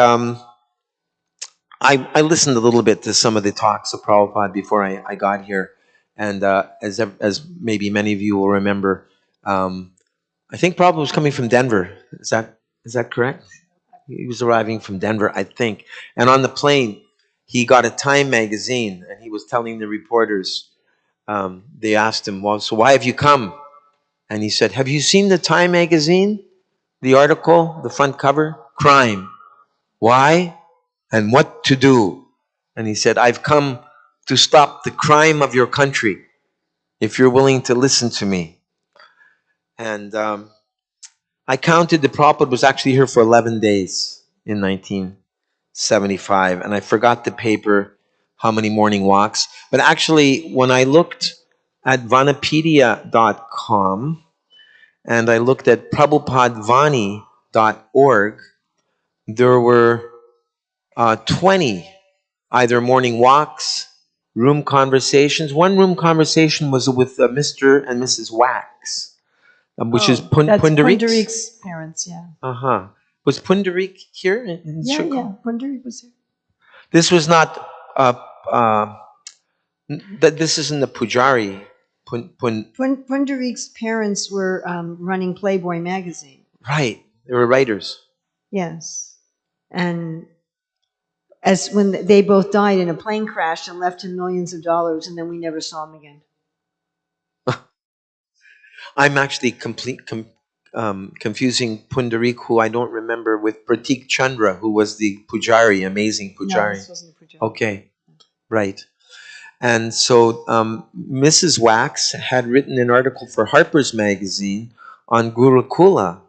I listened a little bit to some of the talks of Prabhupada before I got here. And as maybe many of you will remember, I think Prabhupada was coming from Denver. Is that correct? He was arriving from Denver, I think. And on the plane, he got a Time magazine, and he was telling the reporters, they asked him, well, so why have you come? And he said, have you seen the Time magazine? The article, the front cover? Crime. Why? And what to do? And he said, I've come to stop the crime of your country, if you're willing to listen to me. And I counted the Prabhupada was actually here for 11 days in 1975. And I forgot the paper, how many morning walks. But actually, when I looked at vanapedia.com and I looked at prabhupadvani.org, there were 20 either morning walks, room conversations. One room conversation was with Mr. and Mrs. Wax, which is That's Pundarik's. Pundarik's parents, yeah. Uh-huh. Was Pundarik here in Yeah, Chicago? yeah, Pundarik was here. This was not, this isn't the Pujari. Pundarik's parents were running Playboy magazine. Right. They were writers. Yes. And as when they both died in a plane crash and left him millions of dollars, and then we never saw him again. I'm actually confusing Pundarik, who I don't remember, with Pratik Chandra, who was the Pujari, amazing No, Pujari. this wasn't the Pujari. Okay, right. And so Mrs. Wax had written an article for Harper's Magazine on Gurukula,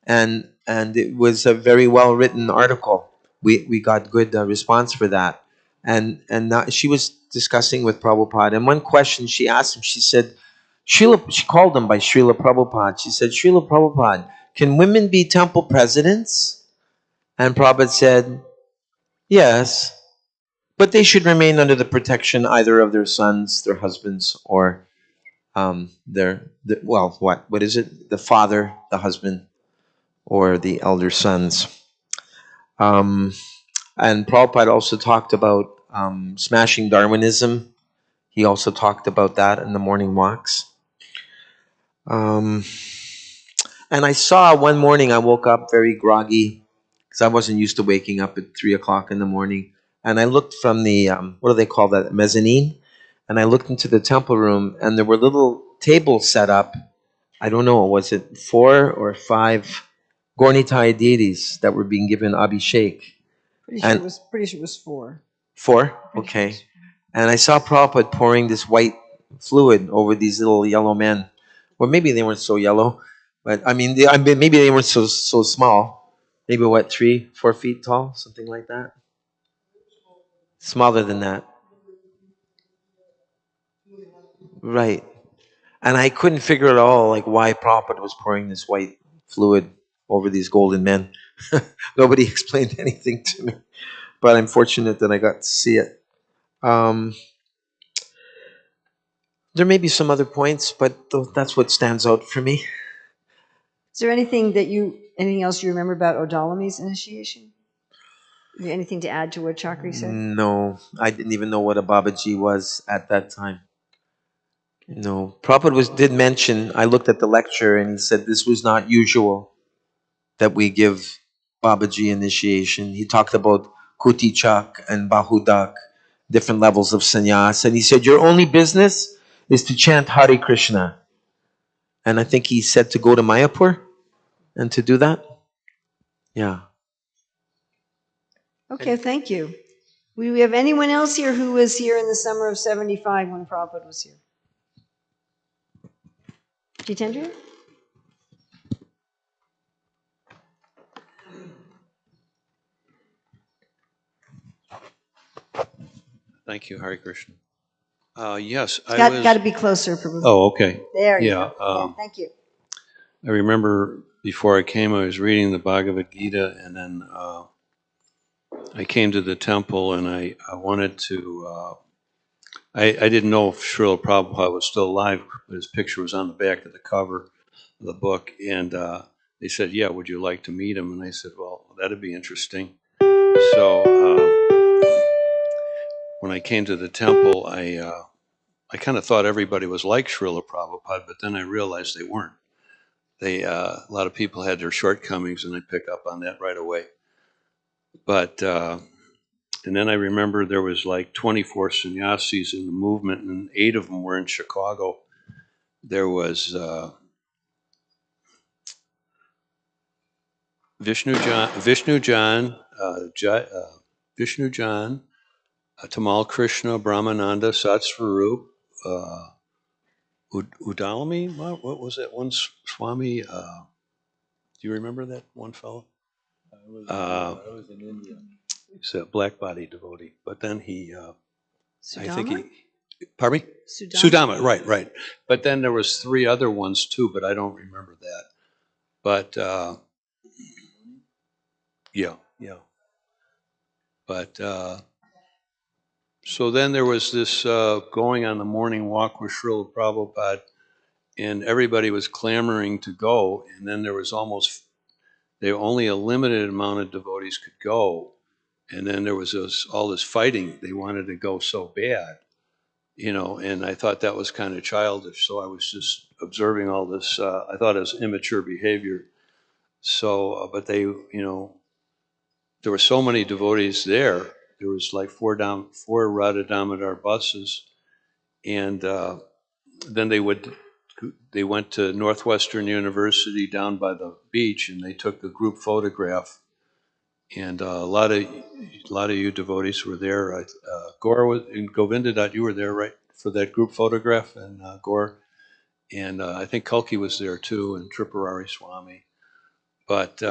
and it was a very well written article. We got good response for that, and she was discussing with Prabhupada. And one question she asked him, she said, she called him by Srila Prabhupada. She said, Srila Prabhupada, can women be temple presidents? And Prabhupada said, yes. But they should remain under the protection either of their sons, their husbands, or what is it? The father, the husband, or the elder sons. And Prabhupada also talked about smashing Darwinism. He also talked about that in the morning walks. And I saw one morning, I woke up very groggy because I wasn't used to waking up at 3 o'clock in the morning. And I looked from the, what do they call that, mezzanine? And I looked into the temple room, and there were little tables set up. I don't know, was it 4 or 5 Gornitai deities that were being given Abhishek? Pretty sure it was 4. 4? Okay. And I saw Prabhupada pouring this white fluid over these little yellow men. Or maybe they weren't so yellow, but maybe they weren't so small. Maybe what, 3-4 feet tall, something like that. Smaller than that, right? And I couldn't figure at all like why Prabhupada was pouring this white fluid over these golden men. Nobody explained anything to me, but I'm fortunate that I got to see it. Um, there may be some other points, but that's what stands out for me. Is there anything else you remember about Odalami's initiation? Anything to add to what Chakri said? No, I didn't even know what a Babaji was at that time. No, Prabhupada did mention. I looked at the lecture and he said this was not usual that we give Babaji initiation. He talked about Kuti Chak and Bahudak, different levels of sannyas, and he said your only business is to chant Hare Krishna. And I think he said to go to Mayapur and to do that. Yeah. Okay, thank you. Do we have anyone else here who was here in the summer of 75 when Prabhupada was here? Jitendra? Thank you, Hare Krishna. Yes, Got to be closer, Prabhupada. Oh, okay. There you Yeah, go. Yeah, thank you. I remember before I came, I was reading the Bhagavad Gita, and then I came to the temple, and I wanted to. I didn't know if Srila Prabhupada was still alive, but his picture was on the back of the cover of the book, and they said, "Yeah, would you like to meet him?" And I said, "Well, that'd be interesting." So when I came to the temple, I kind of thought everybody was like Srila Prabhupada, but then I realized they weren't. A lot of people had their shortcomings, and I picked up on that right away. But and then I remember there was like 24 sannyasis in the movement, and 8 of them were in Chicago. There was Vishnu Jan, Tamal Krishna, Brahmananda, Satsvarup, Udalami. What was that one Swami? Do you remember that one fellow? I was in India. He's a black body devotee, but then I think pardon me? Sudama, right. But then there was 3 other ones too, but I don't remember that. But yeah. But so then there was this going on the morning walk with Srila Prabhupada, and everybody was clamoring to go, and then there was only a limited amount of devotees could go, and then there was all this fighting. They wanted to go so bad, and I thought that was kind of childish. So I was just observing all this. I thought it was immature behavior. So, but there were so many devotees there. There was like 4 Radha Damodar buses, and then they went to Northwestern University down by the beach, and they took the group photograph. And a lot of you devotees were there. Gore and Govinda, you were there, right, for that group photograph, and Gore, and I think Kalki was there too, and Tripurari Swami. But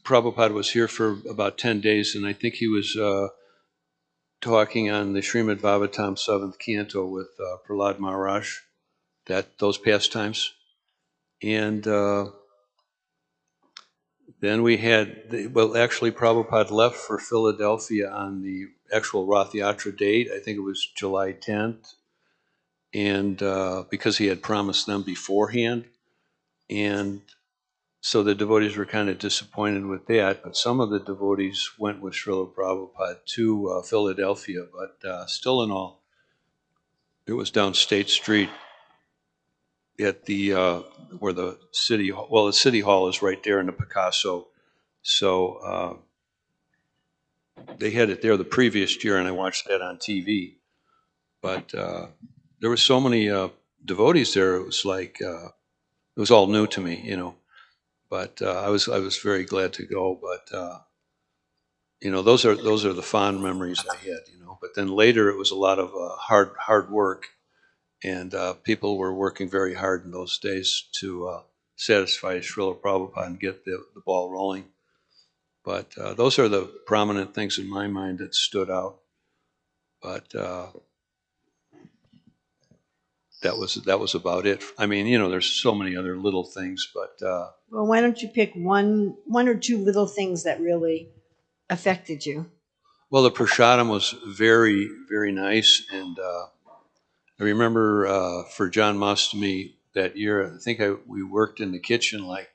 Prabhupada was here for about 10 days, and I think he was talking on the Srimad Bhagavatam 7th Canto with Prahlad Maharaj, those pastimes. And then we had, actually Prabhupada left for Philadelphia on the actual Rath Yatra date. I think it was July 10th. And because he had promised them beforehand. And so the devotees were kind of disappointed with that, but some of the devotees went with Srila Prabhupada to Philadelphia, but still in all, it was down State Street at the where the city hall is right there in the Picasso. So they had it there the previous year, and I watched that on TV. But there were so many devotees there; it was like it was all new to me, But I was very glad to go. But those are the fond memories I had, But then later it was a lot of hard work, And people were working very hard in those days to satisfy Srila Prabhupada and get the ball rolling. But those are the prominent things in my mind that stood out. But that was about it. I mean, there's so many other little things, but Well, why don't you pick one or two little things that really affected you? well, the prasadam was very, very nice, and I remember for John Mastami that year, I think we worked in the kitchen like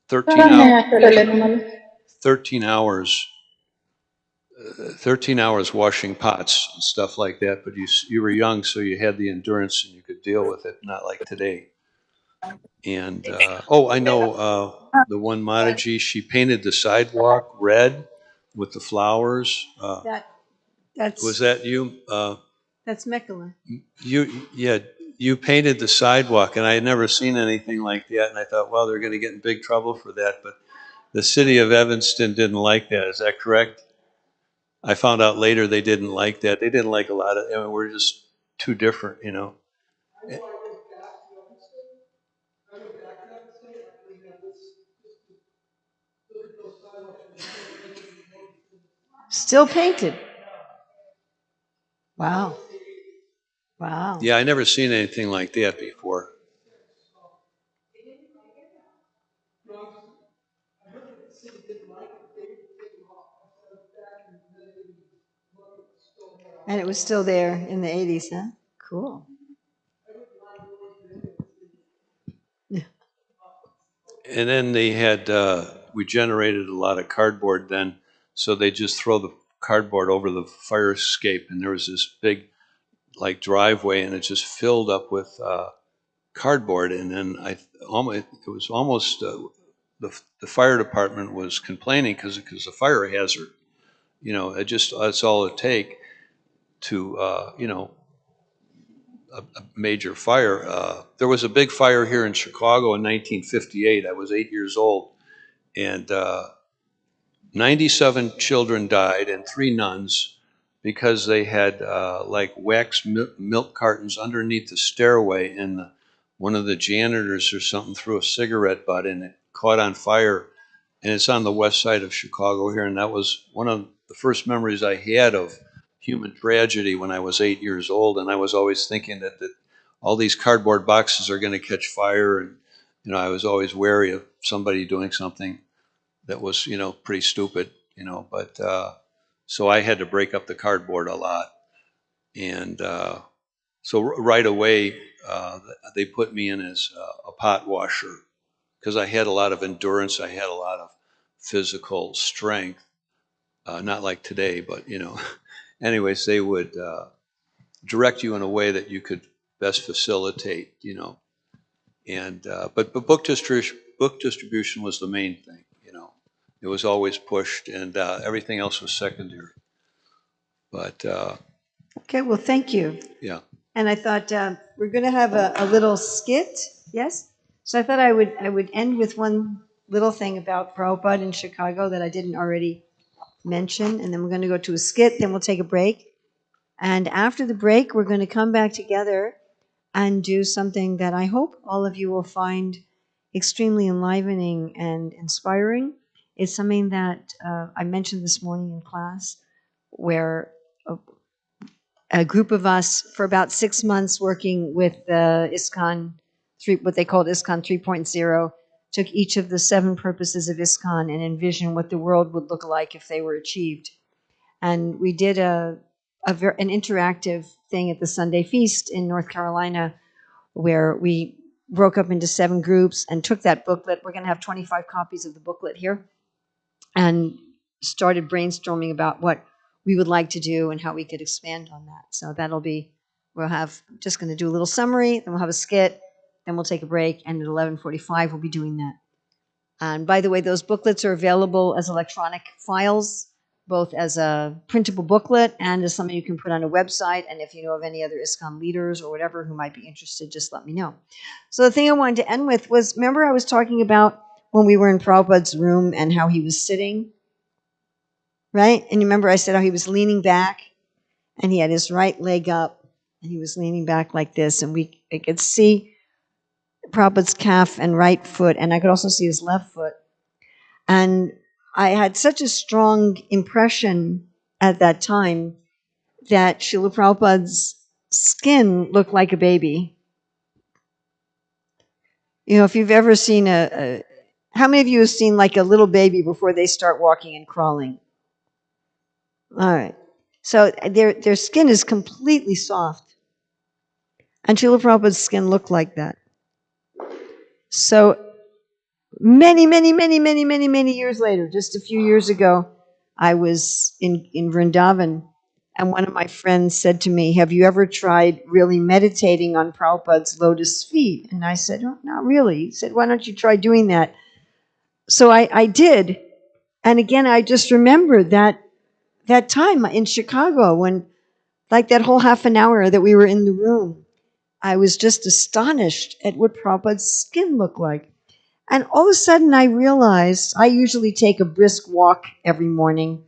13 hours, 13 hours 13 hours washing pots and stuff like that, but you were young, so you had the endurance and you could deal with it, not like today. And I know the one Mataji, she painted the sidewalk red with the flowers. That's Was that you? that's Mekala. You painted the sidewalk, and I had never seen anything like that. And I thought, well, they're going to get in big trouble for that. But the city of Evanston didn't like that. Is that correct? I found out later they didn't like that. They didn't like a lot of. We're just too different. Still painted. Wow. Wow. Yeah, I never seen anything like that before. And it was still there in the 80s, huh? Cool. Yeah. And then they had we generated a lot of cardboard then, so they just throw the cardboard over the fire escape, and there was this big like driveway, and it just filled up with cardboard. And then it was almost the fire department was complaining because it's a fire hazard. That's all it take to a major fire. There was a big fire here in Chicago in 1958. I was 8 years old, and 97 children died and 3 nuns because they had like wax milk cartons underneath the stairway, and one of the janitors or something threw a cigarette butt and it caught on fire. And it's on the west side of Chicago here, and that was one of the first memories I had of human tragedy when I was 8 years old. And I was always thinking that all these cardboard boxes are going to catch fire, and I was always wary of somebody doing something that was pretty stupid. But so I had to break up the cardboard a lot, and so right away they put me in as a pot washer because I had a lot of endurance. I had a lot of physical strength, not like today, but anyways, they would direct you in a way that you could best facilitate, and but book distribution was the main thing. It was always pushed, and everything else was secondary. But Okay, well, thank you. yeah. And I thought we're going to have a little skit, yes? So I thought I would end with one little thing about Prabhupada in Chicago that I didn't already mention, and then we're going to go to a skit, then we'll take a break. And after the break, we're going to come back together and do something that I hope all of you will find extremely enlivening and inspiring. It's something that I mentioned this morning in class, where a group of us for about 6 months working with ISKCON, what they called ISKCON 3.0, took each of the 7 purposes of ISKCON and envisioned what the world would look like if they were achieved. And we did an interactive thing at the Sunday Feast in North Carolina, where we broke up into 7 groups and took that booklet. We're going to have 25 copies of the booklet here, and started brainstorming about what we would like to do and how we could expand on that. So just going to do a little summary, then we'll have a skit, then we'll take a break, and at 11:45 we'll be doing that. And by the way, those booklets are available as electronic files, both as a printable booklet and as something you can put on a website. And if you know of any other ISKCON leaders or whatever who might be interested, just let me know. So the thing I wanted to end with was, remember I was talking about when we were in Prabhupada's room and how he was sitting, right? And you remember I said how he was leaning back and he had his right leg up And he was leaning back like this, and I could see Prabhupada's calf and right foot, and I could also see his left foot. And I had such a strong impression at that time that Srila Prabhupada's skin looked like a baby. You know, if you've ever seen how many of you have seen like a little baby before they start walking and crawling? All right. So their skin is completely soft. And Srila Prabhupada's skin looked like that. So many years later, just a few years ago, I was in Vrindavan, and one of my friends said to me, "Have you ever tried really meditating on Prabhupada's lotus feet?" And I said, "Oh, not really." He said, "Why don't you try doing that?" So I did. And again, I just remembered that time in Chicago when, like that whole half an hour that we were in the room, I was just astonished at what Prabhupada's skin looked like. And all of a sudden I realized I usually take a brisk walk every morning.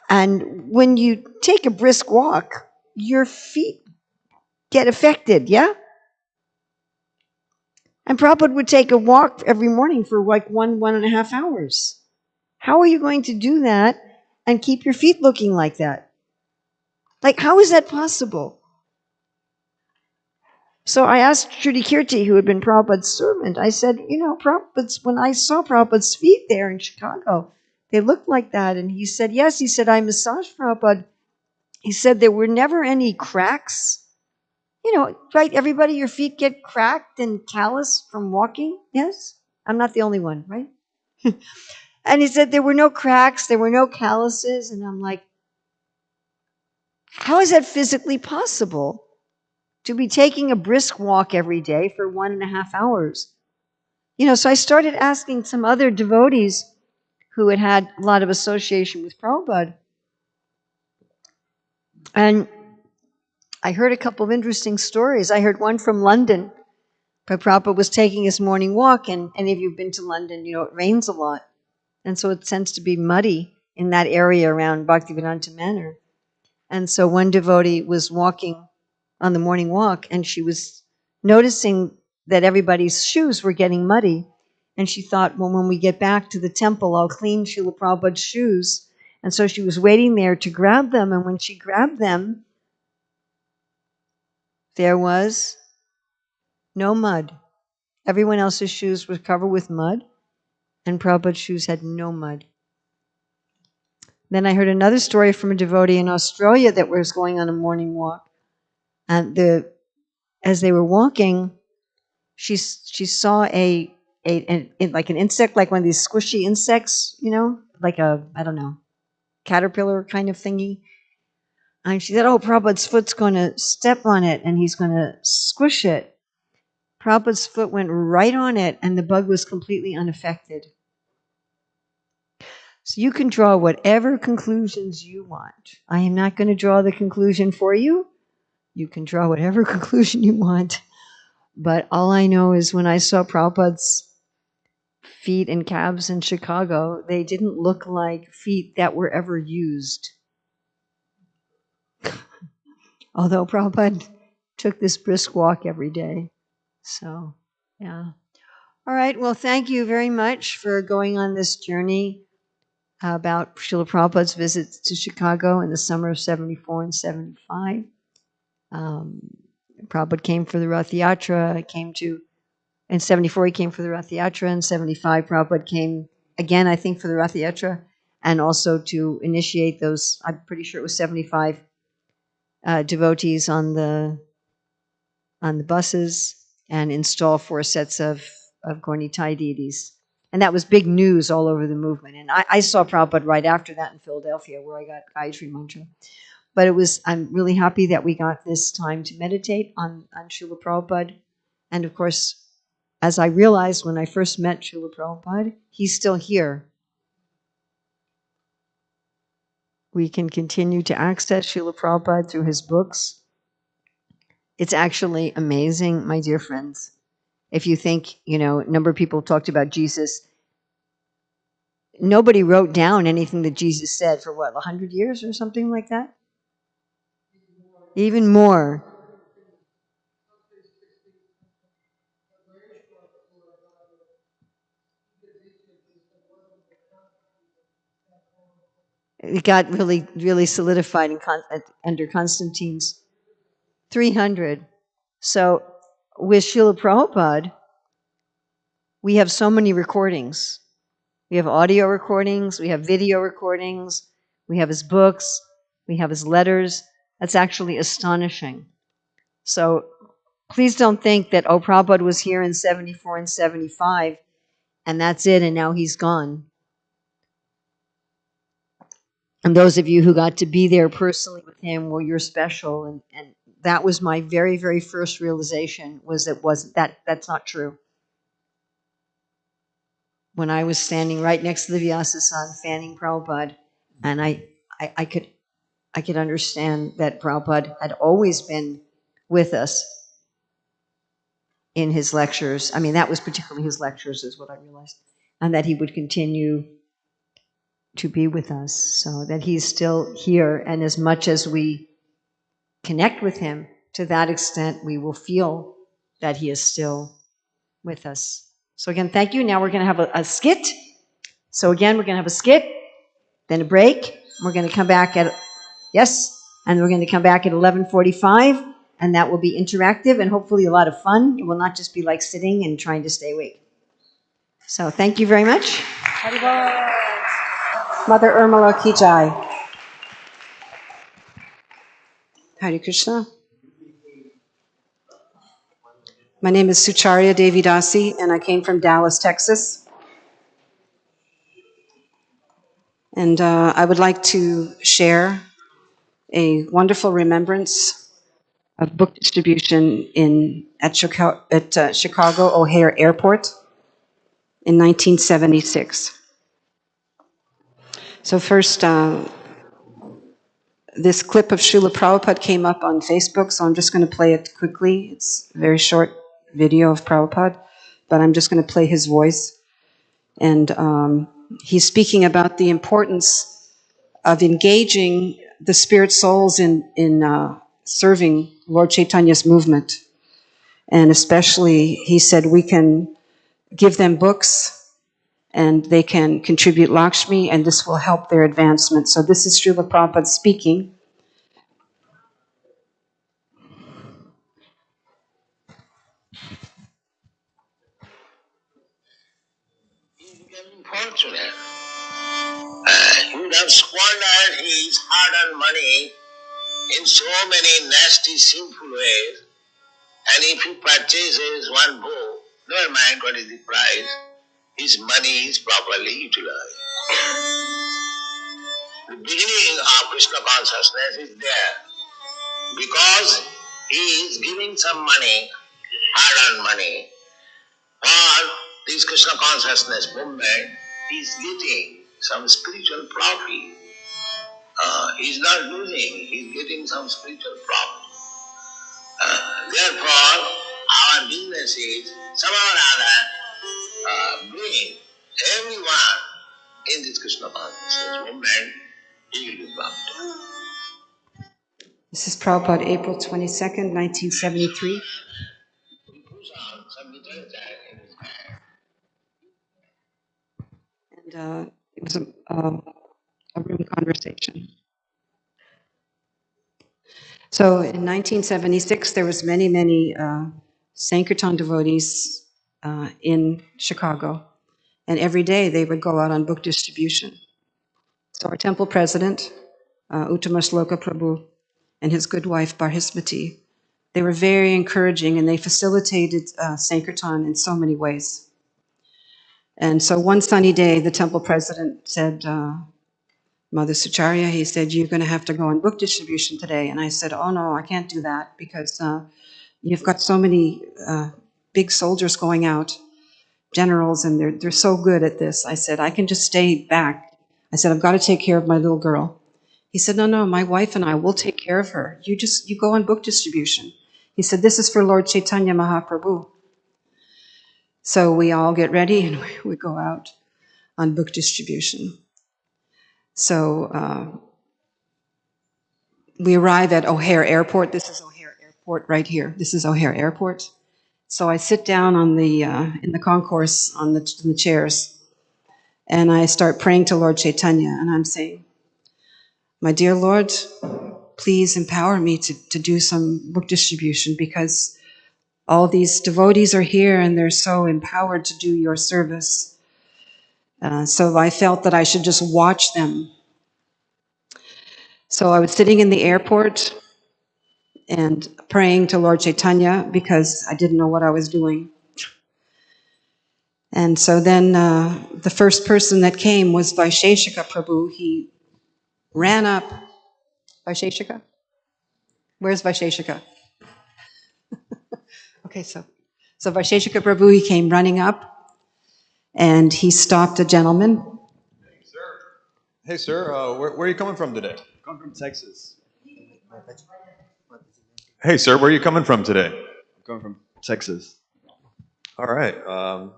And when you take a brisk walk, your feet get affected, yeah? And Prabhupada would take a walk every morning for like 1.5 hours. How are you going to do that and keep your feet looking like that? Like, how is that possible? So I asked Shruti Kirti, who had been Prabhupada's servant, I said, you know, when I saw Prabhupada's feet there in Chicago, they looked like that. And he said, yes. He said, I massaged Prabhupada. He said there were never any cracks. You know, right? Everybody, your feet get cracked and calloused from walking. Yes? I'm not the only one, right? And he said there were no cracks, there were no calluses. And I'm like, how is that physically possible? To be taking a brisk walk every day for 1.5 hours. You know, so I started asking some other devotees who had had a lot of association with Prabhupada. And I heard a couple of interesting stories. I heard one from London, where Prabhupada was taking his morning walk, and any of you have been to London, you know, it rains a lot. And so it tends to be muddy in that area around Bhaktivedanta Manor. And so one devotee was walking on the morning walk, and she was noticing that everybody's shoes were getting muddy. And she thought, well, when we get back to the temple, I'll clean Srila Prabhupada's shoes. And so she was waiting there to grab them. And when she grabbed them, there was no mud. Everyone else's shoes were covered with mud, and Prabhupada's shoes had no mud. Then I heard another story from a devotee in Australia that was going on a morning walk. And as they were walking, she saw like an insect, like one of these squishy insects, you know, like a, I don't know, caterpillar kind of thingy. And she said, oh, Prabhupada's foot's going to step on it and he's going to squish it. Prabhupada's foot went right on it and the bug was completely unaffected. So you can draw whatever conclusions you want. I am not going to draw the conclusion for you. You can draw whatever conclusion you want. But all I know is when I saw Prabhupada's feet and calves in Chicago, they didn't look like feet that were ever used. Although Prabhupada took this brisk walk every day. So, yeah. All right, well, thank you very much for going on this journey about Srila Prabhupada's visits to Chicago in the summer of 74 and 75. Prabhupada came for the Rath Yatra, in 74 he came for the Rath Yatra, in 75 Prabhupada came again, I think, for the Rath Yatra, and also to initiate those, I'm pretty sure it was 75 devotees on the buses and install 4 sets of Gaurnitai deities. And that was big news all over the movement. And I saw Prabhupada right after that in Philadelphia, where I got Gayatri Mantra. But I'm really happy that we got this time to meditate on Srila Prabhupada. And of course, as I realized when I first met Srila Prabhupada, he's still here. We can continue to access Srila Prabhupada through his books. It's actually amazing, my dear friends. If you think, a number of people talked about Jesus. Nobody wrote down anything that Jesus said for 100 years or something like that? Even more. It got really, really solidified under Constantine's 300. So with Srila Prabhupada, we have so many recordings. We have audio recordings, we have video recordings, we have his books, we have his letters. That's actually astonishing. So please don't think that, oh, Prabhupada was here in 74 and 75, and that's it, and now he's gone. And those of you who got to be there personally with him, well, you're special. And that was my very, very first realization, was that's not true. When I was standing right next to the Vyasa-san fanning Prabhupada, and I could understand that Prabhupada had always been with us in his lectures. I mean, that was particularly his lectures, is what I realized. And that he would continue to be with us, so that he's still here. And as much as we connect with him, to that extent, we will feel that he is still with us. So again, thank you. Now we're going to have a skit. So again, we're going to have a skit, then a break. We're going to come back at, yes, and we're going to come back at 11:45, and that will be interactive and hopefully a lot of fun. It will not just be like sitting and trying to stay awake. So thank you very much. Mother Urmila ki jai. Hare Krishna. My name is Sucharya Devi Dasi, and I came from Dallas, Texas. And I would like to share a wonderful remembrance of book distribution at Chicago O'Hare Airport in 1976. So first, this clip of Srila Prabhupada came up on Facebook, so I'm just going to play it quickly. It's a very short video of Prabhupada, but I'm just going to play his voice. And he's speaking about the importance of engaging the spirit souls in serving Lord Chaitanya's movement. And especially, he said, we can give them books and they can contribute Lakshmi, and this will help their advancement. So this is Srila Prabhupada speaking. He's becoming fortunate. He would have squandered his hard-earned money in so many nasty, sinful ways. And if he purchases one book, never mind what is the price, his money is properly utilized. The beginning of Krishna consciousness is there because he is giving some money, hard-earned money, for this Krishna consciousness movement. He is getting some spiritual profit. He is not losing, he is getting some spiritual profit. Therefore, our business is somehow or other bring everyone in this Krishna consciousness movement, he will be profitable. This is Prabhupada, April 22nd, 1973. He puts on some literature in his hand. And it was a room conversation. So in 1976, there was many Sankirtan devotees in Chicago, and every day they would go out on book distribution. So our temple president, Uttama Shloka Prabhu, and his good wife Barhismati, they were very encouraging, and they facilitated Sankirtan in so many ways. And so one sunny day, the temple president said, Mother Sucharya, he said, you're going to have to go on book distribution today. And I said, oh no, I can't do that because you've got so many big soldiers going out, generals, and they're so good at this. I said, I can just stay back. I said, I've got to take care of my little girl. He said, no, my wife and I will take care of her. You go on book distribution. He said, this is for Lord Chaitanya Mahaprabhu. So we all get ready and we go out on book distribution. So we arrive at O'Hare Airport. This is O'Hare Airport right here. This is O'Hare Airport. So I sit down on the in the concourse on the chairs, and I start praying to Lord Chaitanya, and I'm saying, "My dear Lord, please empower me to do some book distribution, because all these devotees are here and they're so empowered to do your service." So I felt that I should just watch them. So I was sitting in the airport and praying to Lord Chaitanya because I didn't know what I was doing. And so then the first person that came was Vaisheshika Prabhu. He ran up. Vaisheshika? Where's Vaisheshika? Okay, so Vaisheshika Prabhu, he came running up and he stopped a gentleman. Hey, sir, where are you coming from today? Come from Texas. Hey, sir, where are you coming from today? I'm coming from Texas. All right,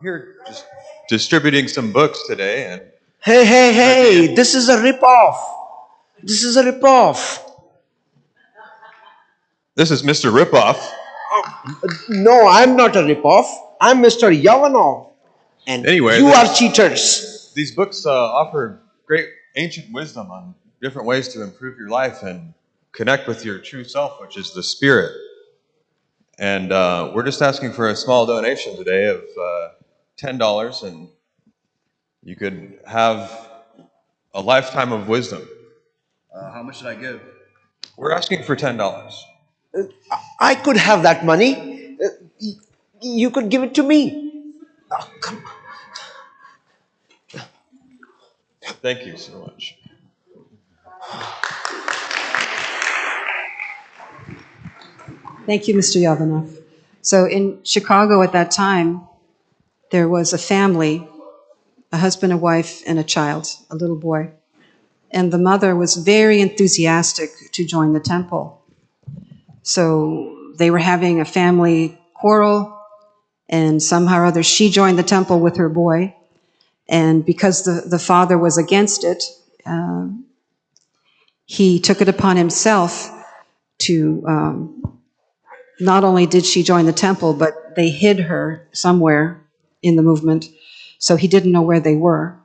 here, just distributing some books today, and Hey, this is a ripoff. This is a ripoff. this is Mr. Ripoff. No, I'm not a ripoff. I'm Mr. Yavanov. And Anyway, you are cheaters. These books offer great ancient wisdom on different ways to improve your life and connect with your true self, which is the spirit. And we're just asking for a small donation today of $10, and you could have a lifetime of wisdom. How much should I give? We're asking for $10. I could have that money. You could give it to me. Oh, come on. Thank you so much. Thank you, Mr. Yavanov. So in Chicago at that time, there was a family, a husband, a wife, and a child, a little boy. And the mother was very enthusiastic to join the temple. So they were having a family quarrel, and somehow or other she joined the temple with her boy. And because the father was against it, he took it upon himself to, not only did she join the temple, but they hid her somewhere in the movement, so he didn't know where they were.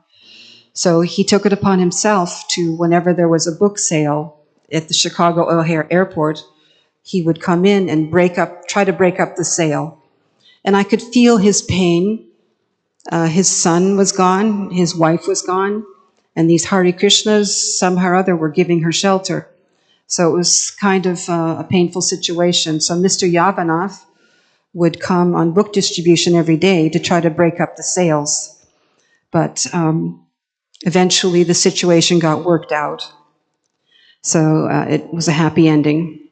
So he took it upon himself to, whenever there was a book sale at the Chicago O'Hare Airport, he would come in and try to break up the sale. And I could feel his pain. His son was gone, his wife was gone, and these Hare Krishnas, somehow or other, were giving her shelter. So it was kind of a painful situation. So Mr. Yavanov would come on book distribution every day to try to break up the sales. But eventually the situation got worked out. So it was a happy ending.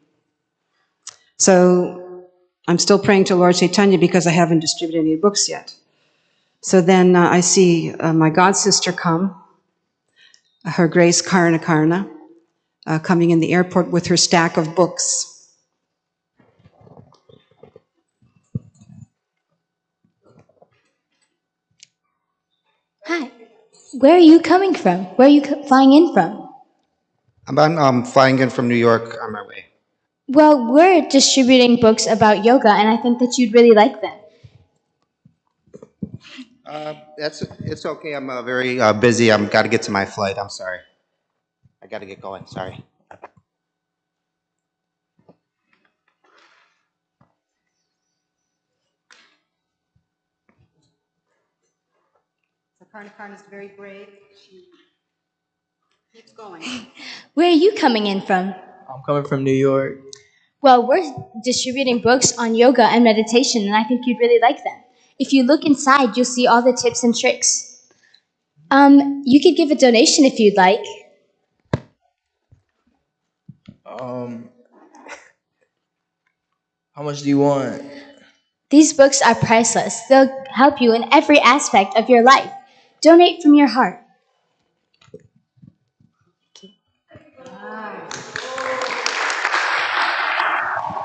So I'm still praying to Lord Chaitanya because I haven't distributed any books yet. So then I see my god sister come, Her Grace Karna Karna, coming in the airport with her stack of books. Hi. Where are you coming from? Where are you flying in from? I'm flying in from New York on my way. Well, we're distributing books about yoga, and I think that you'd really like them. It's okay. I'm very busy. I'm got to get to my flight. I'm sorry. I got to get going. Sorry. So Karna Karna is very brave. She keeps going. Where are you coming in from? I'm coming from New York. Well, we're distributing books on yoga and meditation, and I think you'd really like them. If you look inside, you'll see all the tips and tricks. You could give a donation if you'd like. How much do you want? These books are priceless. They'll help you in every aspect of your life. Donate from your heart.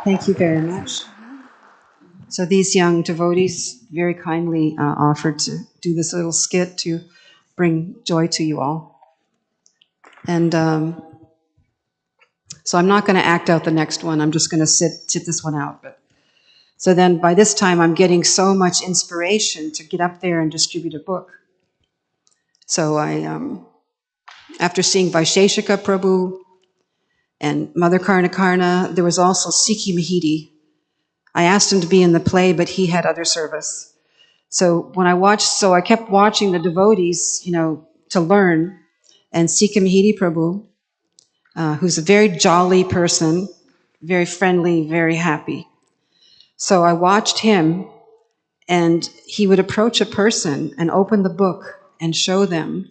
Thank you very much. So these young devotees very kindly offered to do this little skit to bring joy to you all. And So I'm not going to act out the next one. I'm just going to sit this one out. But so then by this time, I'm getting so much inspiration to get up there and distribute a book. So after seeing Vaisheshika Prabhu and Mother Karnakarna, there was also Sikhi Mahidi. I asked him to be in the play, but he had other service. So I kept watching the devotees, to learn. And Sikhi Mahidi Prabhu, who's a very jolly person, very friendly, very happy. So I watched him, and he would approach a person and open the book and show them.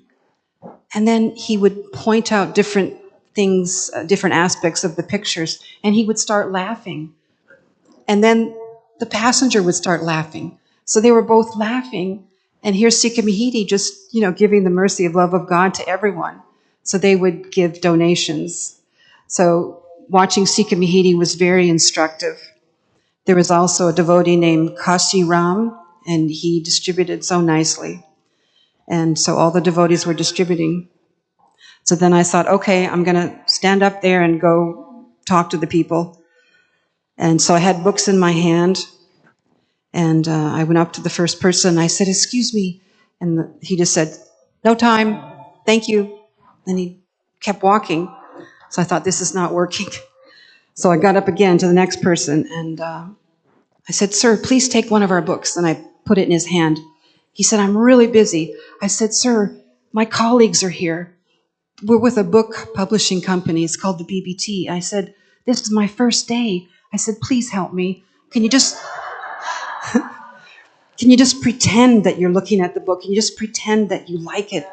And then he would point out different things, different aspects of the pictures, and he would start laughing. And then the passenger would start laughing. So they were both laughing, and here's Sikha Mahidi just, giving the mercy of love of God to everyone. So they would give donations. So watching Sikha Mahidi was very instructive. There was also a devotee named Kashi Ram, and he distributed so nicely. And so all the devotees were distributing. So then I thought, okay, I'm going to stand up there and go talk to the people. And so I had books in my hand, and I went up to the first person. I said, excuse me. And he just said, no time, thank you. And he kept walking. So I thought, this is not working. So I got up again to the next person, and I said, sir, please take one of our books. And I put it in his hand. He said, I'm really busy. I said, sir, my colleagues are here. We're with a book publishing company. It's called the BBT. I said, this is my first day. I said, please help me. Can you just pretend that you're looking at the book? Can you just pretend that you like it?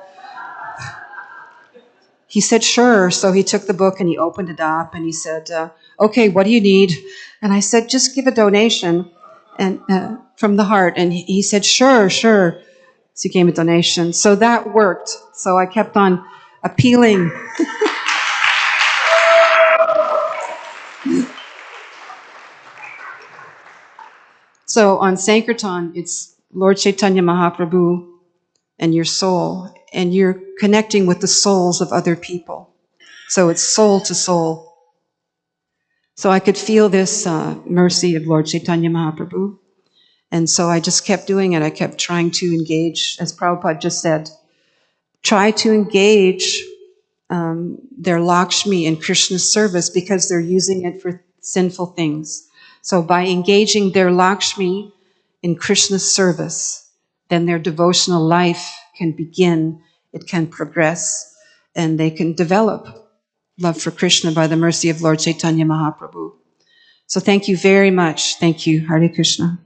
He said, sure. So he took the book and he opened it up and he said, okay, what do you need? And I said, just give a donation and from the heart. And he said, sure, sure. So he gave a donation. So that worked. So I kept on appealing. So on Sankirtan, it's Lord Chaitanya Mahaprabhu and your soul, and you're connecting with the souls of other people. So it's soul to soul. So I could feel this mercy of Lord Chaitanya Mahaprabhu. And so I just kept doing it. I kept trying to engage, as Prabhupada just said, try to engage their Lakshmi in Krishna's service because they're using it for sinful things. So by engaging their Lakshmi in Krishna's service, then their devotional life can begin, it can progress, and they can develop love for Krishna by the mercy of Lord Chaitanya Mahaprabhu. So thank you very much. Thank you. Hare Krishna.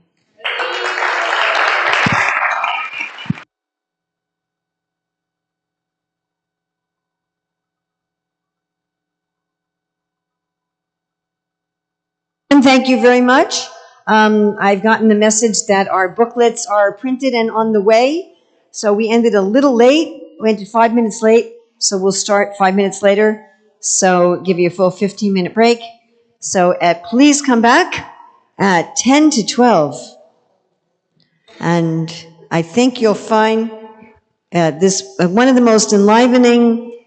And thank you very much. I've gotten the message that our booklets are printed and on the way. So we ended a little late. We ended 5 minutes late. So we'll start 5 minutes later. So give you a full 15-minute break. So please come back at 10 to 12. And I think you'll find this one of the most enlivening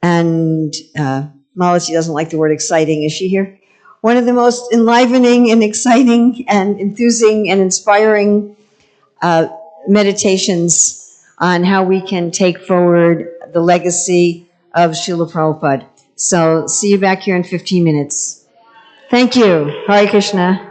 and Malachi doesn't like the word exciting. Is she here? One of the most enlivening and exciting and enthusing and inspiring meditations on how we can take forward the legacy of Srila Prabhupada. So see you back here in 15 minutes. Thank you. Hare Krishna.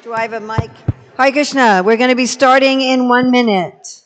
Do I have a mic? Hare Krishna, we're going to be starting in 1 minute.